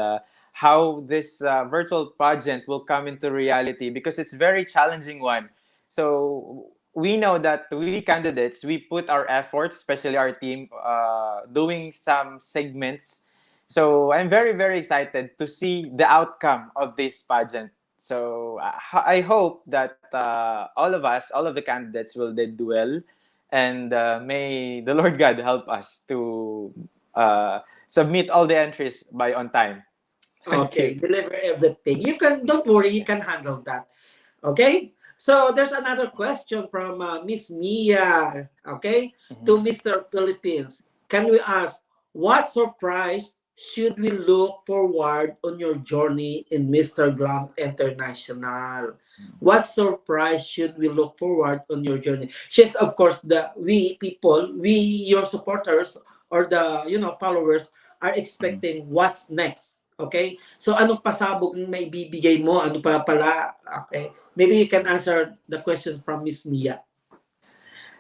how this virtual pageant will come into reality, because it's very challenging one. So we know that we candidates, we put our efforts, especially our team, doing some segments. So I'm very, very excited to see the outcome of this pageant. So I hope that all of us, all of the candidates will did well. And may the Lord God help us to submit all the entries by on time. Okay, deliver everything. Don't worry, you can handle that. Okay? So there's another question from Miss Mia, okay, to Mr. Philippines. Can we ask, what surprise should we look forward on your journey in Mr. Glam International? What surprise should we look forward on your journey? She's, of course, we people, your supporters or the followers are expecting what's next. Okay? So anong pasabog ang may bibigay mo? Ano pa pala? Okay. Maybe you can answer the question from Miss Mia.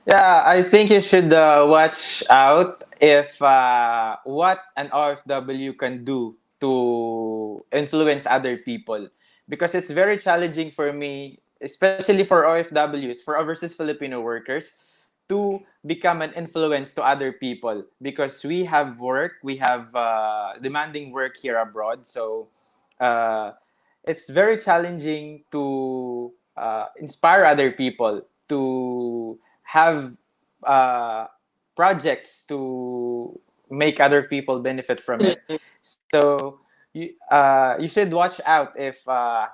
Yeah, I think you should watch out if what an OFW can do to influence other people. Because it's very challenging for me, especially for OFWs, for overseas Filipino workers, to become an influence to other people. Because we have work, we have demanding work here abroad. So it's very challenging to inspire other people to have projects to make other people benefit from it. So you should watch out if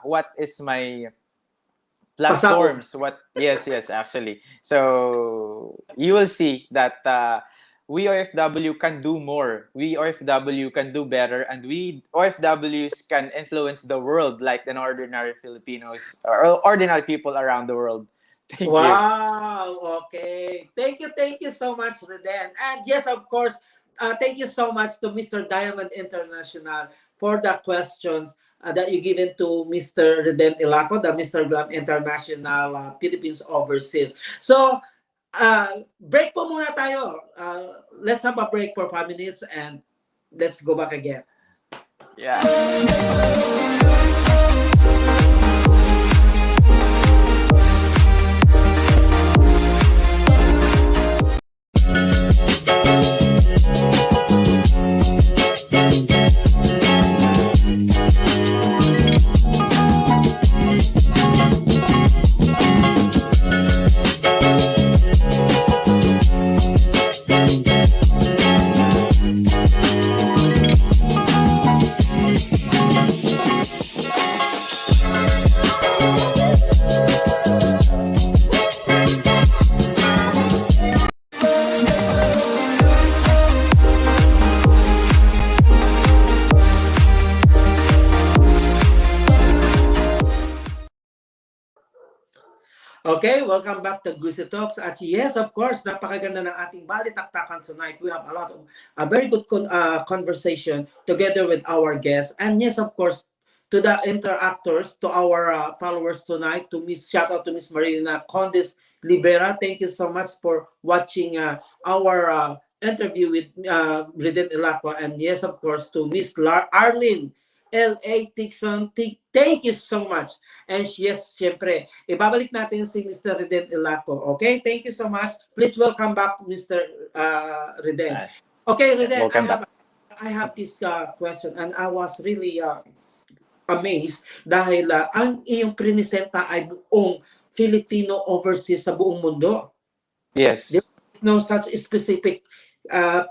what is my platforms. Yes, actually. So you will see that we OFW can do more. We OFW can do better, and we OFWs can influence the world like an ordinary Filipinos or ordinary people around the world. Thank you. Wow. Okay. Thank you so much, Reden. And yes, of course, thank you so much to Mr. Diamond International for the questions that you given to Mr. Reden Ilaco, the Mr. Glam International Philippines Overseas. So, break po muna tayo. Let's have a break for 5 minutes and let's go back again. Yeah. Okay, welcome back to Gusi Talks. At yes, of course, napakaganda ng ating balitaktakan tonight. We have a lot of a very good conversation together with our guests. And yes, of course, to the interactors, to our followers tonight, to Miss shout out to Miss Marina Condes Libera. Thank you so much for watching our interview with Reden Ilacqua. And yes, of course, to Miss Arlene L.A. Tixon. Thank you so much. And yes, syempre, ibabalik natin si Mr. Reden Ilaco. Okay? Thank you so much. Please welcome back, Mr. Reden. Okay, Reden, Welcome back. I have this question and I was really amazed dahil ang iyong prinisenta ay buong Filipino overseas sa buong mundo. Yes. There's no such specific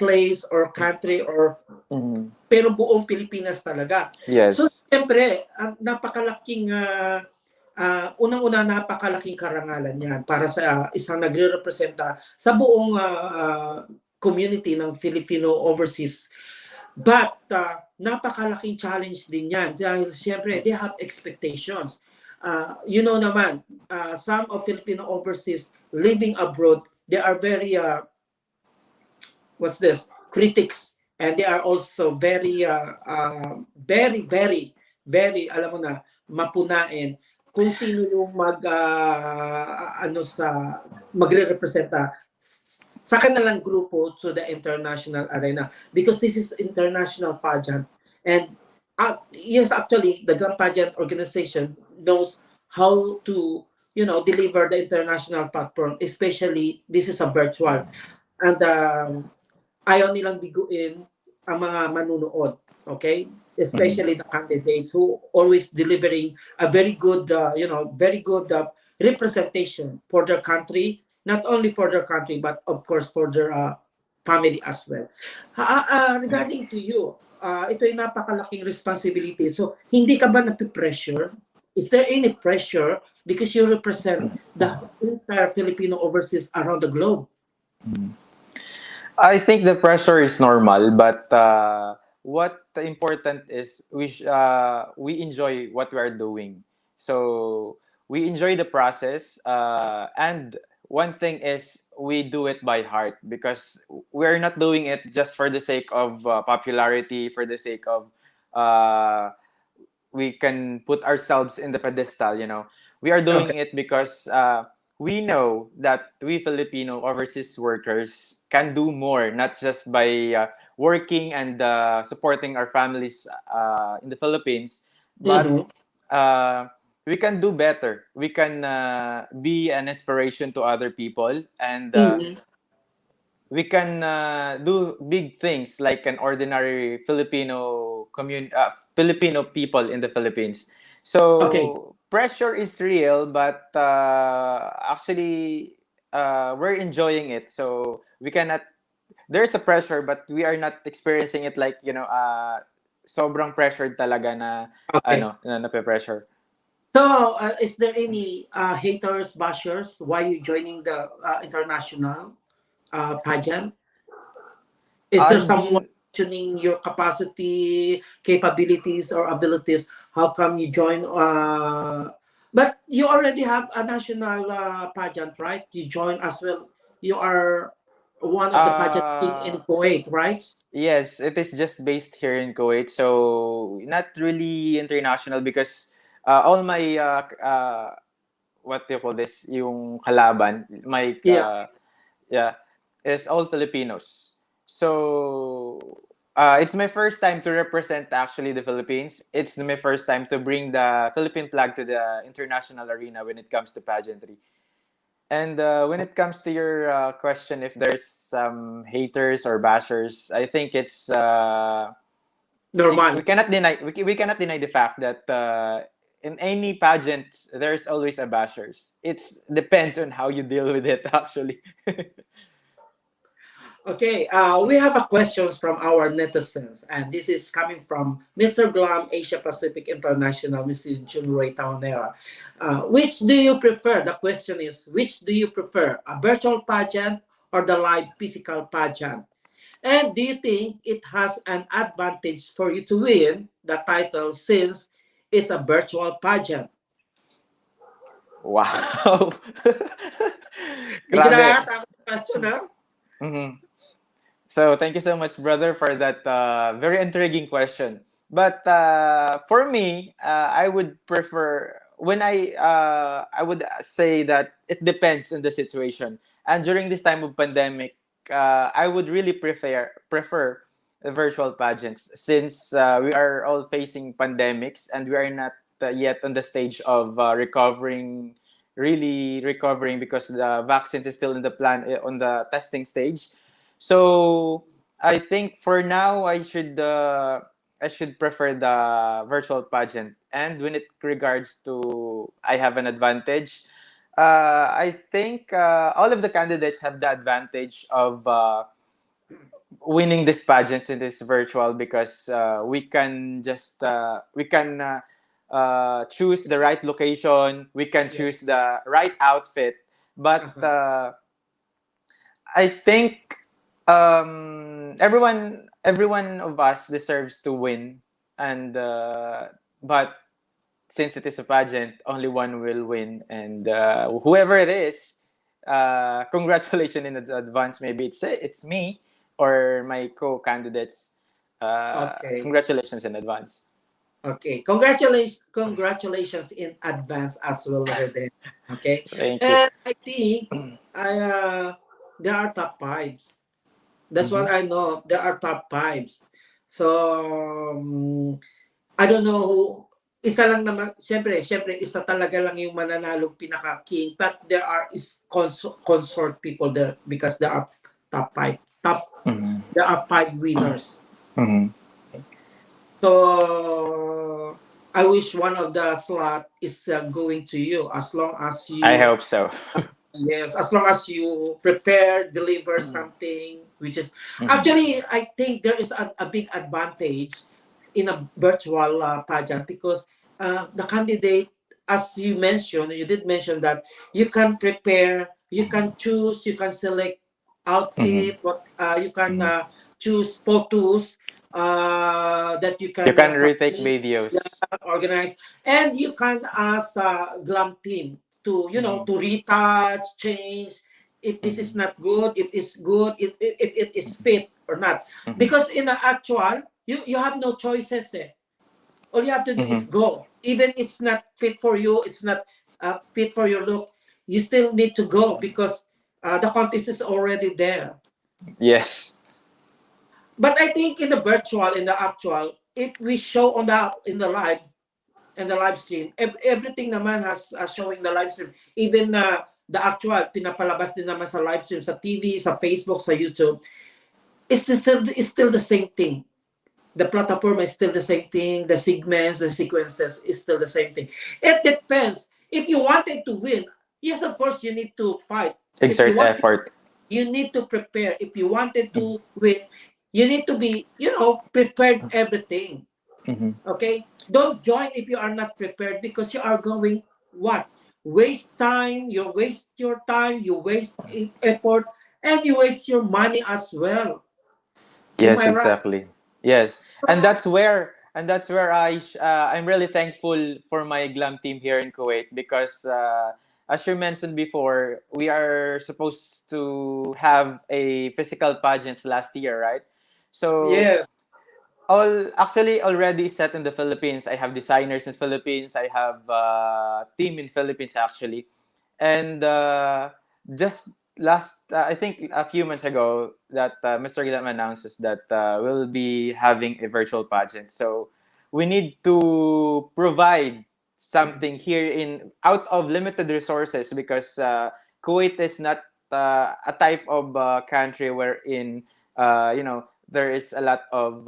place or country or pero buong Pilipinas talaga. Yes. So, siyempre, napakalaking, unang-una, napakalaking karangalan yan para sa isang nagre-representa sa buong community ng Filipino overseas. But, napakalaking challenge din yan dahil siyempre, they have expectations. You know naman, some of Filipino overseas living abroad, they are very, critics. And they are also very, very, alam mo na, mapunain kung sino yung magre-representa sa kanilang grupo to the international arena. Because this is international pageant. And yes, actually, the Glam Pageant organization knows how to, deliver the international platform. Especially, this is a virtual. And ayaw nilang biguin ang mga manunood, okay? Especially the candidates who always delivering a very good, representation for their country, not only for their country, but of course for their family as well. Regarding to you, ito ay napakalaking responsibility. So, hindi ka ba napipressure? Is there any pressure because you represent the entire Filipino overseas around the globe? I think the pressure is normal, but what important is we enjoy what we are doing. So we enjoy the process, and one thing is we do it by heart because we're not doing it just for the sake of popularity, for the sake of we can put ourselves in the pedestal. We are doing it because we know that we Filipino overseas workers can do more, not just by working and supporting our families in the Philippines, but we can do better. We can be an inspiration to other people, and we can do big things like an ordinary Filipino Filipino people in the Philippines. So pressure is real, but actually we're enjoying it. So we cannot. There's a pressure, but we are not experiencing it like sobrang pressured talaga na na pressure. So is there any haters, bashers? Why you joining the international pageant? Is there someone questioning your capacity, capabilities, or abilities? How come you join? But you already have a national pageant, right? You join as well. You are one of the pageants in Kuwait, right? Yes, it is just based here in Kuwait. So not really international because all my what do you call this? Yung kalaban, my is all Filipinos. So it's my first time to represent actually the Philippines. It's my first time to bring the Philippine flag to the international arena when it comes to pageantry. And when it comes to your question, if there's some haters or bashers, I think it's normal. We cannot deny the fact that in any pageant there's always a bashers. It depends on how you deal with it, actually. Okay, we have a questions from our netizens, and this is coming from Mr. Glam, Asia Pacific International, Mr. 𝗟𝗓𝗏. Which do you prefer? The question is, which do you prefer, a virtual pageant or the live physical pageant? And do you think it has an advantage for you to win the title since it's a virtual pageant? Wow. Medyo Grabe. nakakatakot yung question, ha? Mhm. So thank you so much, brother, for that very intriguing question. But for me, I would prefer when I would say that it depends on the situation. And during this time of pandemic, I would really prefer the virtual pageants since we are all facing pandemics and we are not yet on the stage of recovering, really recovering because the vaccines is still in the plan on the testing stage. So I think for now I should prefer the virtual pageant. And when it regards to I have an advantage, I think all of the candidates have the advantage of winning this pageant in this virtual because we can choose the right location, we can Yes. choose the right outfit, but Uh-huh. I think everyone of us deserves to win, and but since it is a pageant, only one will win, and whoever it is, congratulations in advance. Maybe it's me or my co-candidates. Okay. Congratulations in advance. Okay. Congratulations in advance as well, Reden. Okay. Thank you. And I think I there are top fives. That's Mm-hmm. what I know. There are top fives. So I don't know who, isa lang naman, syempre, isa talaga lang yung mananalong pinaka-king. But there are consort people there because there are top five. Mm-hmm. There are five winners. Mm-hmm. So I wish one of the slot is going to you as long as I you, hope so. yes, as long as you prepare, deliver something, which is Mm-hmm. actually, I think there is a big advantage in a virtual pageant because the candidate, as you did mention that you can prepare, you can choose, you can select Mm-hmm. outfit, what you can Mm-hmm. choose photos that you You can can retake submit, yeah, videos. organize, and you can ask Glam team to Mm-hmm. to retouch, change if this is Mm-hmm. not good, if it's good, if it is fit or not. Mm-hmm. Because in the actual, you have no choices. Eh. All you have to do is Mm-hmm. go. Even it's not fit for you, it's not fit for your look. You still need to go because the contest is already there. Yes. But I think in the virtual, in the actual, if we show on the live stream. Everything naman has showing the live stream. Even the actual, pinapalabas din naman sa live stream, sa TV, sa Facebook, sa YouTube. It's still the same thing. The platform is still the same thing. The segments, the sequences is still the same thing. It depends. If you wanted to win, yes, of course, you need to fight. If you Exert want, effort. you need to prepare. If you wanted Mm-hmm. to win, you need to be, prepared everything. Mm-hmm. Okay? Don't join if you are not prepared because you are going what? Waste time, you waste your time, you waste effort, and you waste your money as well. Am Yes, I right? exactly. Yes, and So, that's where I'm really thankful for my Glam team here in Kuwait because as you mentioned before, we are supposed to have a physical pageants last year, right? So yes. all actually already set in the Philippines. I have designers in Philippines. I have team in Philippines actually, and just last I think a few months ago that Mr. Glam announces that we'll be having a virtual pageant. So we need to provide something here in out of limited resources because Kuwait is not a type of country wherein there is a lot of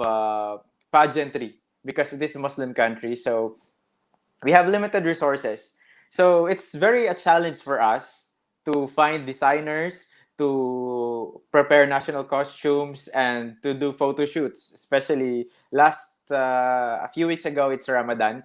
pageantry because it is a Muslim country. So we have limited resources. So it's very a challenge for us to find designers, to prepare national costumes, and to do photo shoots. Especially last a few weeks ago, it's Ramadan,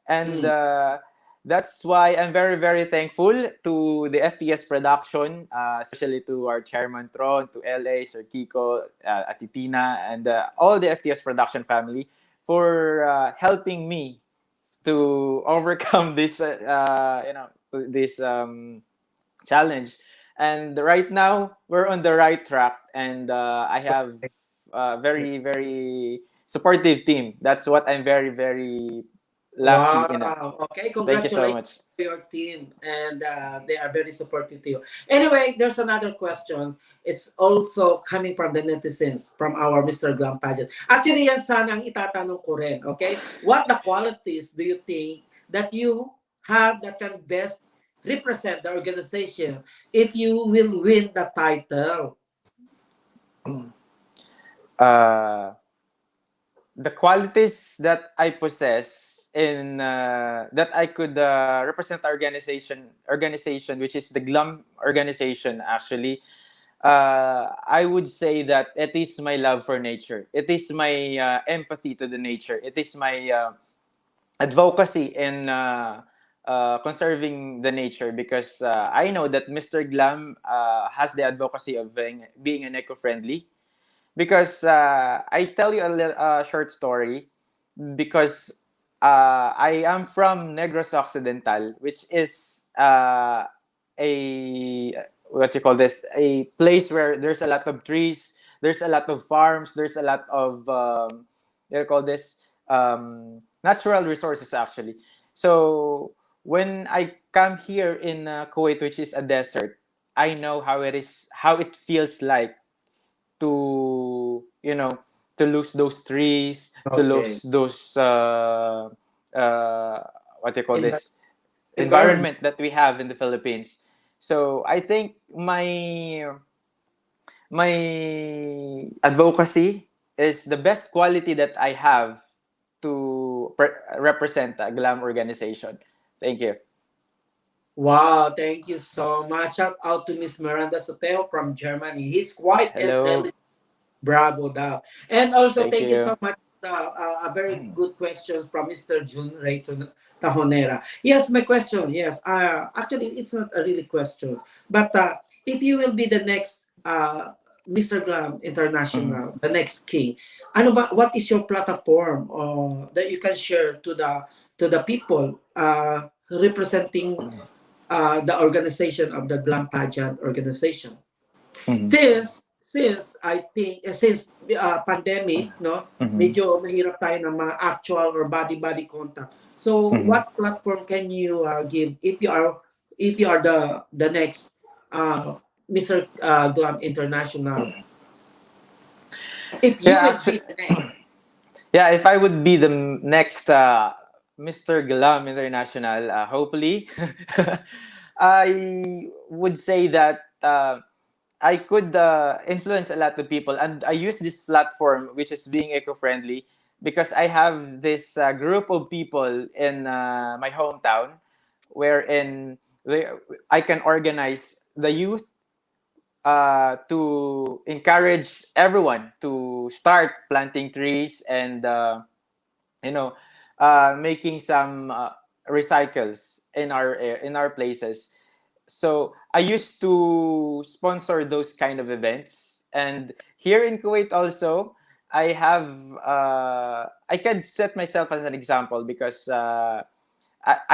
and Mm. that's why I'm very very thankful to the FTS production, especially to our chairman Tron, to LA, Sir Kiko, Atitina, and all the FTS production family for helping me to overcome this this challenge. And right now, we're on the right track, and I have a very, very supportive team. That's what I'm very, very lucky enough. Wow. Okay. Thank you so Congratulations much. to your team, and they are very supportive to you. Anyway, there's another question. It's also coming from the netizens, from our Mr. Glam pageant. Actually, yan sana ang itatanong ko rin. Okay. What the qualities do you think that you have that can best represent the organization if you will win the title? Uh, the qualities that I possess in that I could represent organization which is the Glam organization actually. I would say that it is my love for nature. It is my empathy to the nature. It is my advocacy in conserving the nature, because I know that Mr. Glam has the advocacy of being an eco-friendly. Because I tell you a short story, because I am from Negros Occidental, which is a what you call this, a place where there's a lot of trees, there's a lot of farms, there's a lot of what you call this, natural resources actually. So when I come here in Kuwait, which is a desert, I know how it is, how it feels like to, you know, to lose those trees, to Okay. lose those what do you call Envi- this, environment. environment that we have in the Philippines. So I think my advocacy is the best quality that I have to represent a Glam organization. Thank you. Wow, thank you so much. Shout out to Miss Miranda Sotelo from Germany. He's quite Hello. intelligent. Bravo daw. And also, Thank thank you you. so much. A very good questions from Mr. Jun Ray Tahonera. Yes, my question. Yes, actually, it's not a really question, but if you will be the next Mr. Glam Mhm. International, the next king, ano ba? What is your platform that you can share to the people representing the organization of the Glam Pageant organization? Mhm. Since I think since pandemic, no, Mhm. medyo mahirap tayo ng mga actual or body contact. So Mhm. what platform can you give if you are the next Mr. Glam International, if you Yeah, will actually, be the next? yeah, if I would be the next Mr. Glam International, hopefully, I would say that I could influence a lot of people, and I use this platform, which is being eco-friendly, because I have this group of people in my hometown, wherein they, I can organize the youth to encourage everyone to start planting trees and you know, making some recycles in our places. So I used to sponsor those kind of events, and here in Kuwait also, I have I can set myself as an example, because I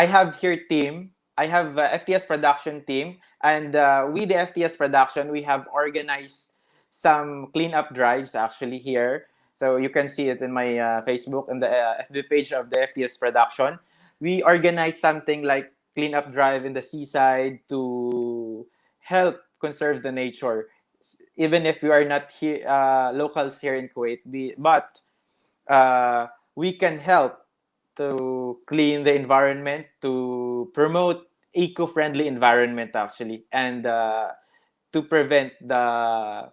have here team. I have FTS production team, and with the FTS production, we have organized some cleanup drives actually here. So you can see it in my Facebook and the FB page of the FTS production. We organized something like cleanup drive in the seaside to help conserve the nature. Even if we are not here locals here in Kuwait, but we can help to clean the environment, to promote eco-friendly environment actually, and to prevent the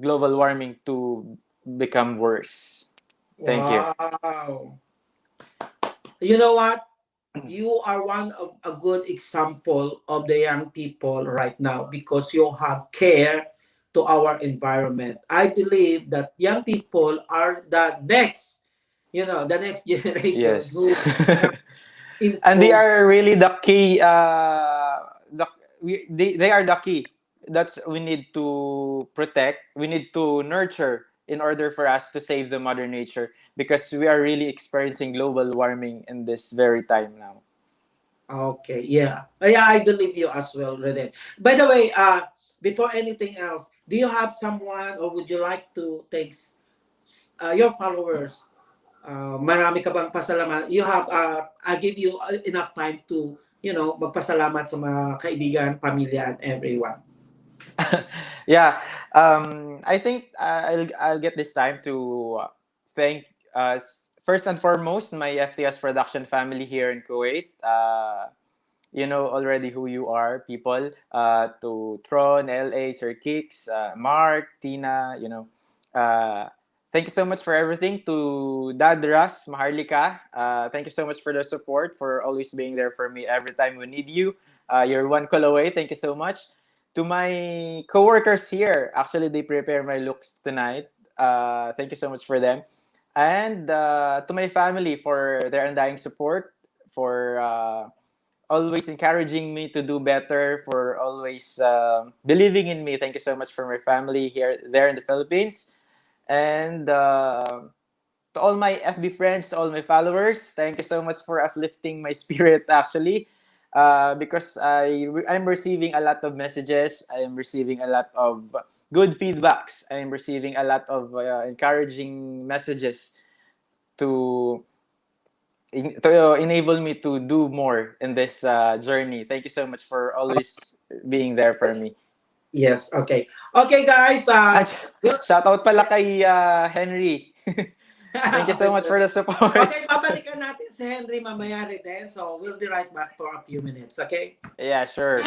global warming to become worse. Thank you. Wow, you know what? You are one of a good example of the young people right now because you have care to our environment. I believe that young people are the next, the next generation Yes. who And they impose. are really the key they are the key that's we need to protect, we need to nurture in order for us to save the mother nature, because we are really experiencing global warming in this very time now. Okay, yeah. Yeah, I believe you as well, Reden. By the way, before anything else, do you have someone or would you like to thank your followers? Marami ka bang pasalamat? You have, I'll give you enough time to, magpasalamat sa mga kaibigan, pamilya, and everyone. Yeah, I think I'll get this time to thank first and foremost my FTS production family here in Kuwait. You know already who you are, people. To Tron, LA, Sir Kicks, Mark, Tina. Thank you so much for everything. To Dad Ras, Maharlika, thank you so much for the support, for always being there for me every time we need you. You're one call away. Thank you so much. To my coworkers here, actually they prepare my looks tonight. Thank you so much for them. And to my family for their undying support, for always encouraging me to do better, for always believing in me. Thank you so much for my family here, there in the Philippines. And to all my FB friends, to all my followers, thank you so much for uplifting my spirit actually. Because I'm receiving a lot of messages. I am receiving a lot of good feedbacks. I am receiving a lot of encouraging messages to enable me to do more in this journey. Thank you so much for always being there for me. Yes, okay. Okay, guys. At shoutout pala kay Henry. Thank you so much for the support. Okay, babalikan natin si Henry mamaya rin. So, we'll be right back for a few minutes, okay? Yeah, sure.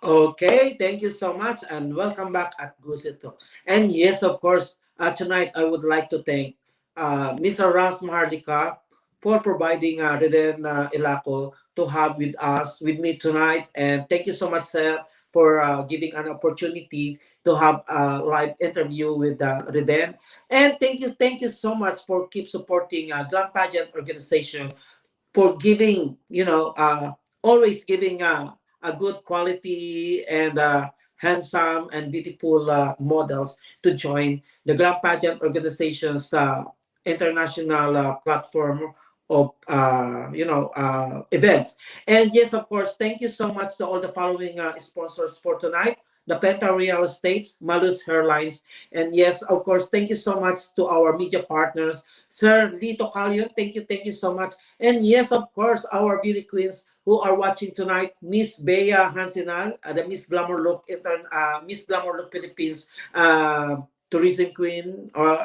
Okay, thank you so much and welcome back at Gusi Talks. And yes, of course, tonight I would like to thank Mr. Ras Mahardika for providing Reden Ilaco to have with me tonight. And thank you so much, sir, for giving an opportunity to have a live interview with Reden. And thank you so much for keep supporting Glam Pageant Organization for giving, always giving a good quality and handsome and beautiful models to join the Grand Pageant Organization's international platform of, events. And yes, of course, thank you so much to all the following sponsors for tonight. The Penta Real Estates, Malus Hairlines, and yes, of course, thank you so much to our media partners, Sir Lito Calion. Thank you so much. And yes, of course, our beauty queens who are watching tonight, Miss Bea Hansinal, the Miss Glamour Look Philippines tourism queen, or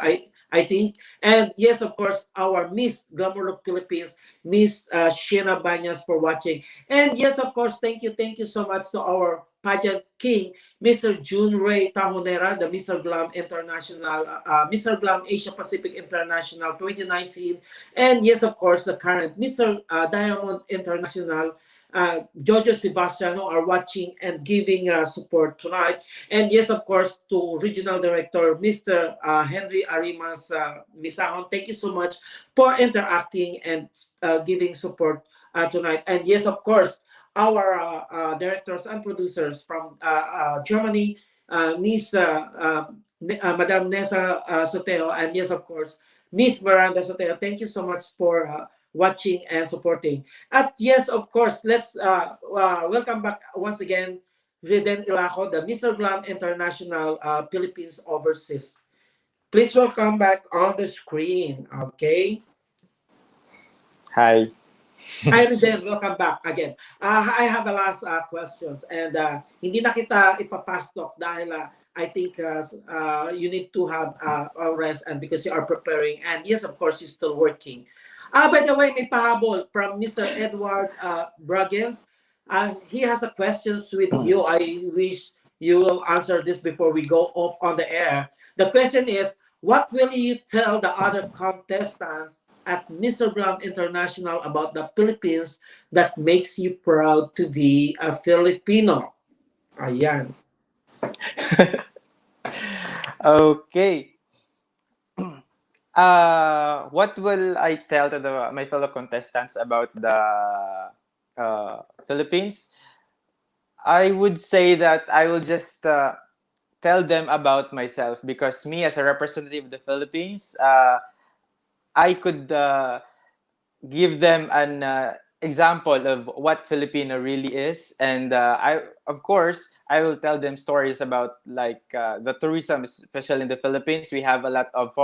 I think. And yes, of course, our Miss Glamour Look Philippines, Miss Sheena Banyas for watching. And yes, of course, thank you so much to our pageant king, Mr. June Ray Tahonera, the Mr. Glam International, Mr. Glam Asia Pacific International 2019. And yes, of course, the current Mr. Diamond International, Jojo Sebastiano are watching and giving support tonight. And yes, of course, to Regional Director, Mr. Henry Arimas Misahon, thank you so much for interacting and giving support tonight. And yes, of course, our directors and producers from Germany, Miss Madame Nessa Sotelo, and yes, of course, Miss Miranda Sotelo. Thank you so much for watching and supporting. At yes, of course, let's welcome back once again Reden Ilaco, the Mr. Glam International Philippines Overseas. Please welcome back on the screen, okay? Hi. Hi, Reden. Welcome back again. I have a last questions and hindi na kita ipa-fast talk dahil I think you need to have a rest and because you are preparing and yes, of course, you're still working. By the way, may pahabol from Mr. Edward Braggins. He has a questions with you. I wish you will answer this before we go off on the air. The question is, what will you tell the other contestants at Mr. Glam International about the Philippines that makes you proud to be a Filipino? Ayan. Okay. What will I tell to my fellow contestants about the Philippines? I would say that I will just tell them about myself because me as a representative of the Philippines, I could give them an example of what Filipino really is, and of course I will tell them stories about like the tourism, especially in the Philippines. We have a lot of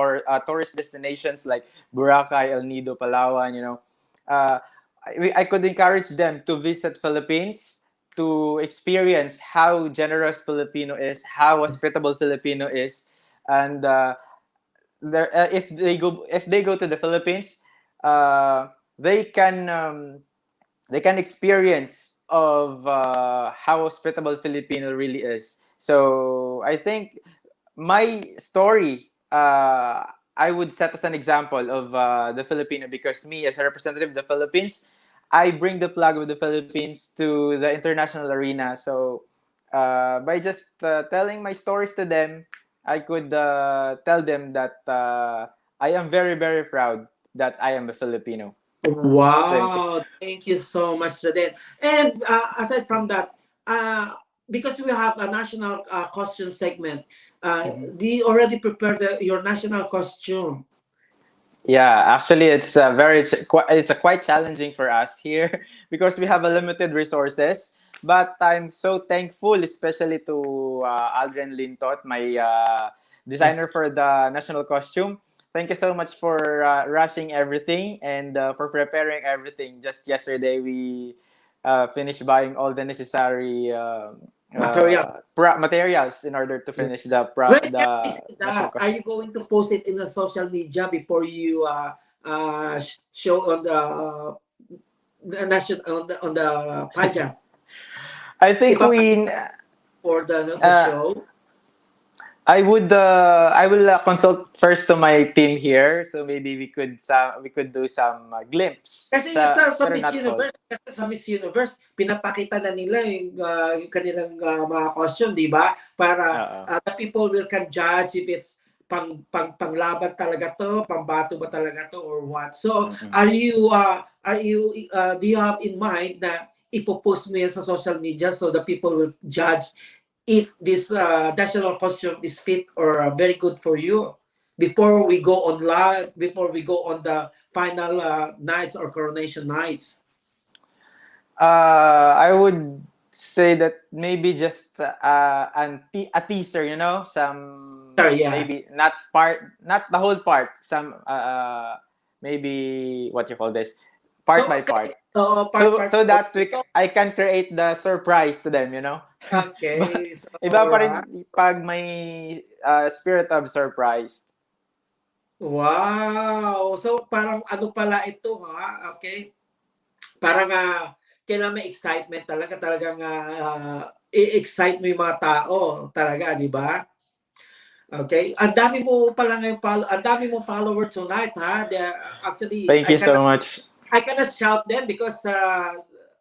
tourist destinations like Boracay, El Nido, Palawan. Uh, I could encourage them to visit Philippines to experience how generous Filipino is, how hospitable Filipino is, and if they go to the Philippines, uh, they can um, they can experience of how hospitable Filipino really is. So I think my story, I would set as an example of the Filipino because me as a representative of the Philippines, I bring the flag of the Philippines to the international arena. So by just telling my stories to them, I could tell them that I am very, very proud that I am a Filipino. Thank you. Wow, thank you so much, Raden. And aside from that, uh, because we have a national costume segment, Mhm. do you already prepare your national costume? Yeah, actually, it's a quite challenging for us here because we have a limited resources. But I'm so thankful, especially to Aldrin Lintot, my designer for the national costume. Thank you so much for rushing everything and for preparing everything. Just yesterday, we finished buying all the necessary Material. materials in order to Yeah. finish When can we the see national that? Are costume. you going to post it in the social media before you show on the national on the pageant? I think Iba we for the uh, show. I will consult first to my team here, so maybe we could do some glimpse Kasi sa pero Miss not whole. Universe, kasi sa Miss Universe, pinapakita na nila yung kanilang mga costume, di ba? Para Oo. the people will can judge if it's panglaban talaga to, pambato ba talaga to or what. So, Mm-mm. do you have in mind na ipopost mo yan sa social media so the people will judge if this national costume is fit or very good for you before we go on live, before we go on the final nights or coronation nights? I would say that maybe just a teaser, you know, Sure, some yeah. maybe not the whole part, some maybe what you call this, part So, by okay. part. So, So so, that I can create the surprise to them, you know. But okay. So, iba pa right. rin pag may spirit of surprise. Wow. So, parang ano pala ito, ha? Okay. Parang kailangan may excitement talaga. Talagang i-excite mo yung mga tao talaga, di ba? Okay. Ang dami mo pala ngayon ang dami mo follower tonight, ha? Actually, Thank you so much. I cannot shout them because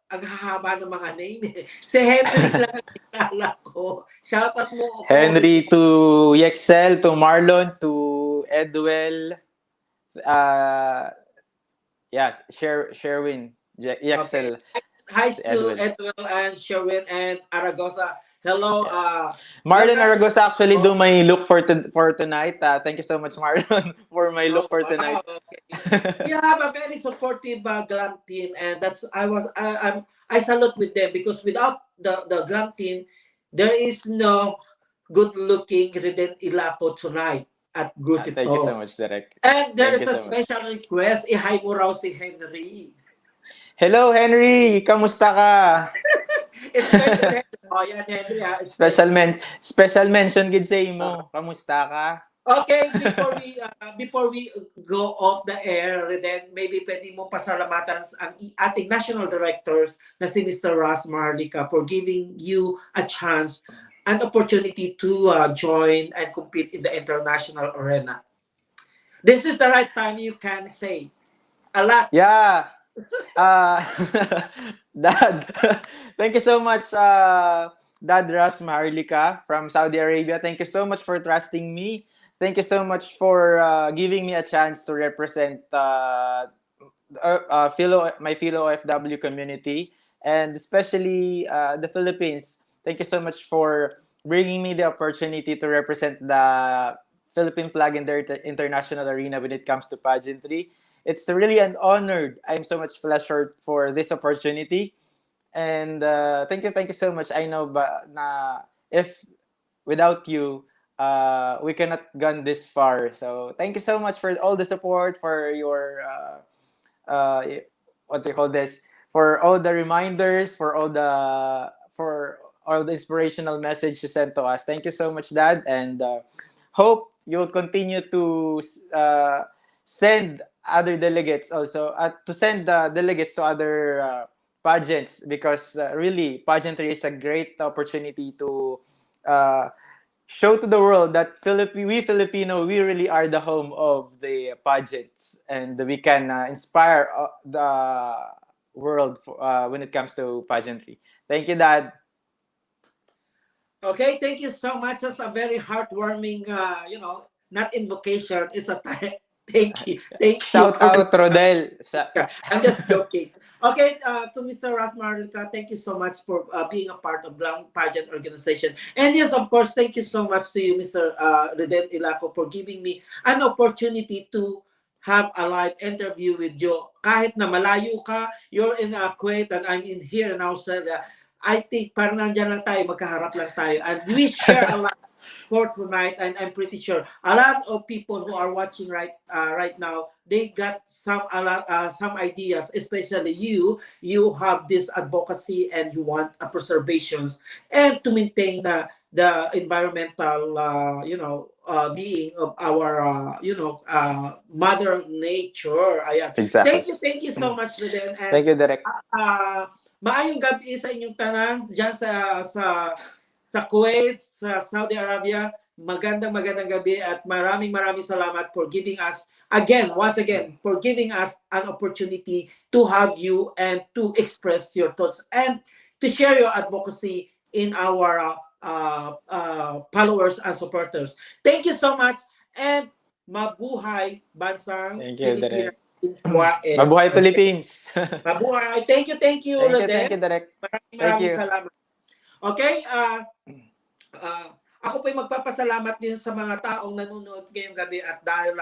ang hahaba ng mga name. Si Henry lang ang kilala ko. Shout out mo ako. Henry to Yexel, to Marlon, to Edwell, uh, yeah, Sherwin, Okay. Yexel, Hi si to Edwell. Edwin and Sherwin and Aragosa. Hello. Yeah. Marlon Welcome to Aragos actually the do my look for tonight. Thank you so much, Marlon, for my Oh, look for wow. tonight. Okay. We have a very supportive Glam team, and I salute with them because without the Glam team, there is no good looking Reden Ilaco tonight at Gusi Thank you so Talks. much, Derek. And there Thank is you a so much. special request. I mo raw si Henry. Hello, Henry! Kamusta ka? Special Henry. Oh, yan, Henry. Special mention gid sa imo. Kamusta ka? Okay, before we go off the air, then maybe pwede mo pasalamatan ang ating national directors na si Mr. Ras Maharlika for giving you a chance, an opportunity to join and compete in the international arena. This is the right time you can say a lot. Yeah. Uh, Dad, thank you so much, Dad Ras Maharlika from Saudi Arabia. Thank you so much for trusting me. Thank you so much for giving me a chance to represent my fellow OFW community, and especially the Philippines. Thank you so much for bringing me the opportunity to represent the Philippine flag in the international arena when it comes to pageantry. It's really an honor. I'm so much pleasured for this opportunity, and thank you so much. I know, but if without you, we cannot gone this far. So thank you so much for all the support, for your uh, what do you call this, for all the reminders, for all the inspirational message you sent to us. Thank you so much, Dad, and hope you will continue to send other delegates also, to send delegates to other pageants, because really pageantry is a great opportunity to uh, show to the world that we Filipino, we really are the home of the pageants, and we can inspire the world when it comes to pageantry. Thank you, Dad. Okay, thank you so much. That's a very heartwarming, not invocation. It's a thank you. Thank you Shout for out, Rodel. I'm just joking. Okay, to Mr. Ras Maharlika, thank you so much for being a part of Glam Pageant Organization. And yes, of course, thank you so much to you, Mr. Reden Ilaco, for giving me an opportunity to have a live interview with you. Kahit na malayo ka, you're in Kuwait and I'm in here in Australia, I think parang nandyan lang tayo, magkaharap lang tayo. And we share a lot for tonight, and I'm pretty sure a lot of people who are watching right now, they got some ideas, especially you have this advocacy and you want a preservations and to maintain the environmental being of our mother nature. Ayan. Exactly. Thank you so much, Reden, and Thank you, Derek. maayong gabi sa inyong tanan diyan sa Kuwait, sa Saudi Arabia. magandang gabi at maraming salamat for giving us once again, for giving us an opportunity to have you and to express your thoughts and to share your advocacy in our followers and supporters. Thank you so much and mabuhay bansang Thank you, Pilipinas Direk. in Kuwait. Mabuhay Okay. Philippines! Mabuhay. Thank you, Thank Reden. you, Direk. Thank Maraming you. salamat. Okay, ako po'y magpapasalamat din sa mga taong nanonood ngayong gabi at dahil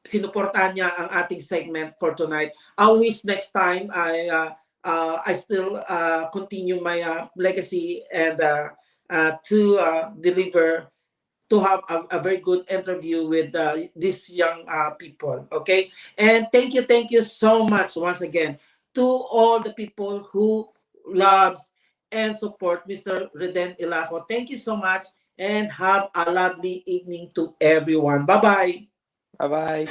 sinuportahan niya ang ating segment for tonight. I wish next time I still continue my legacy and to deliver, to have a very good interview with these young people. Okay, and thank you so much once again to all the people who loves and support Mr. Reden Ilaco. Thank you so much and have a lovely evening to everyone. Bye bye. Bye-bye.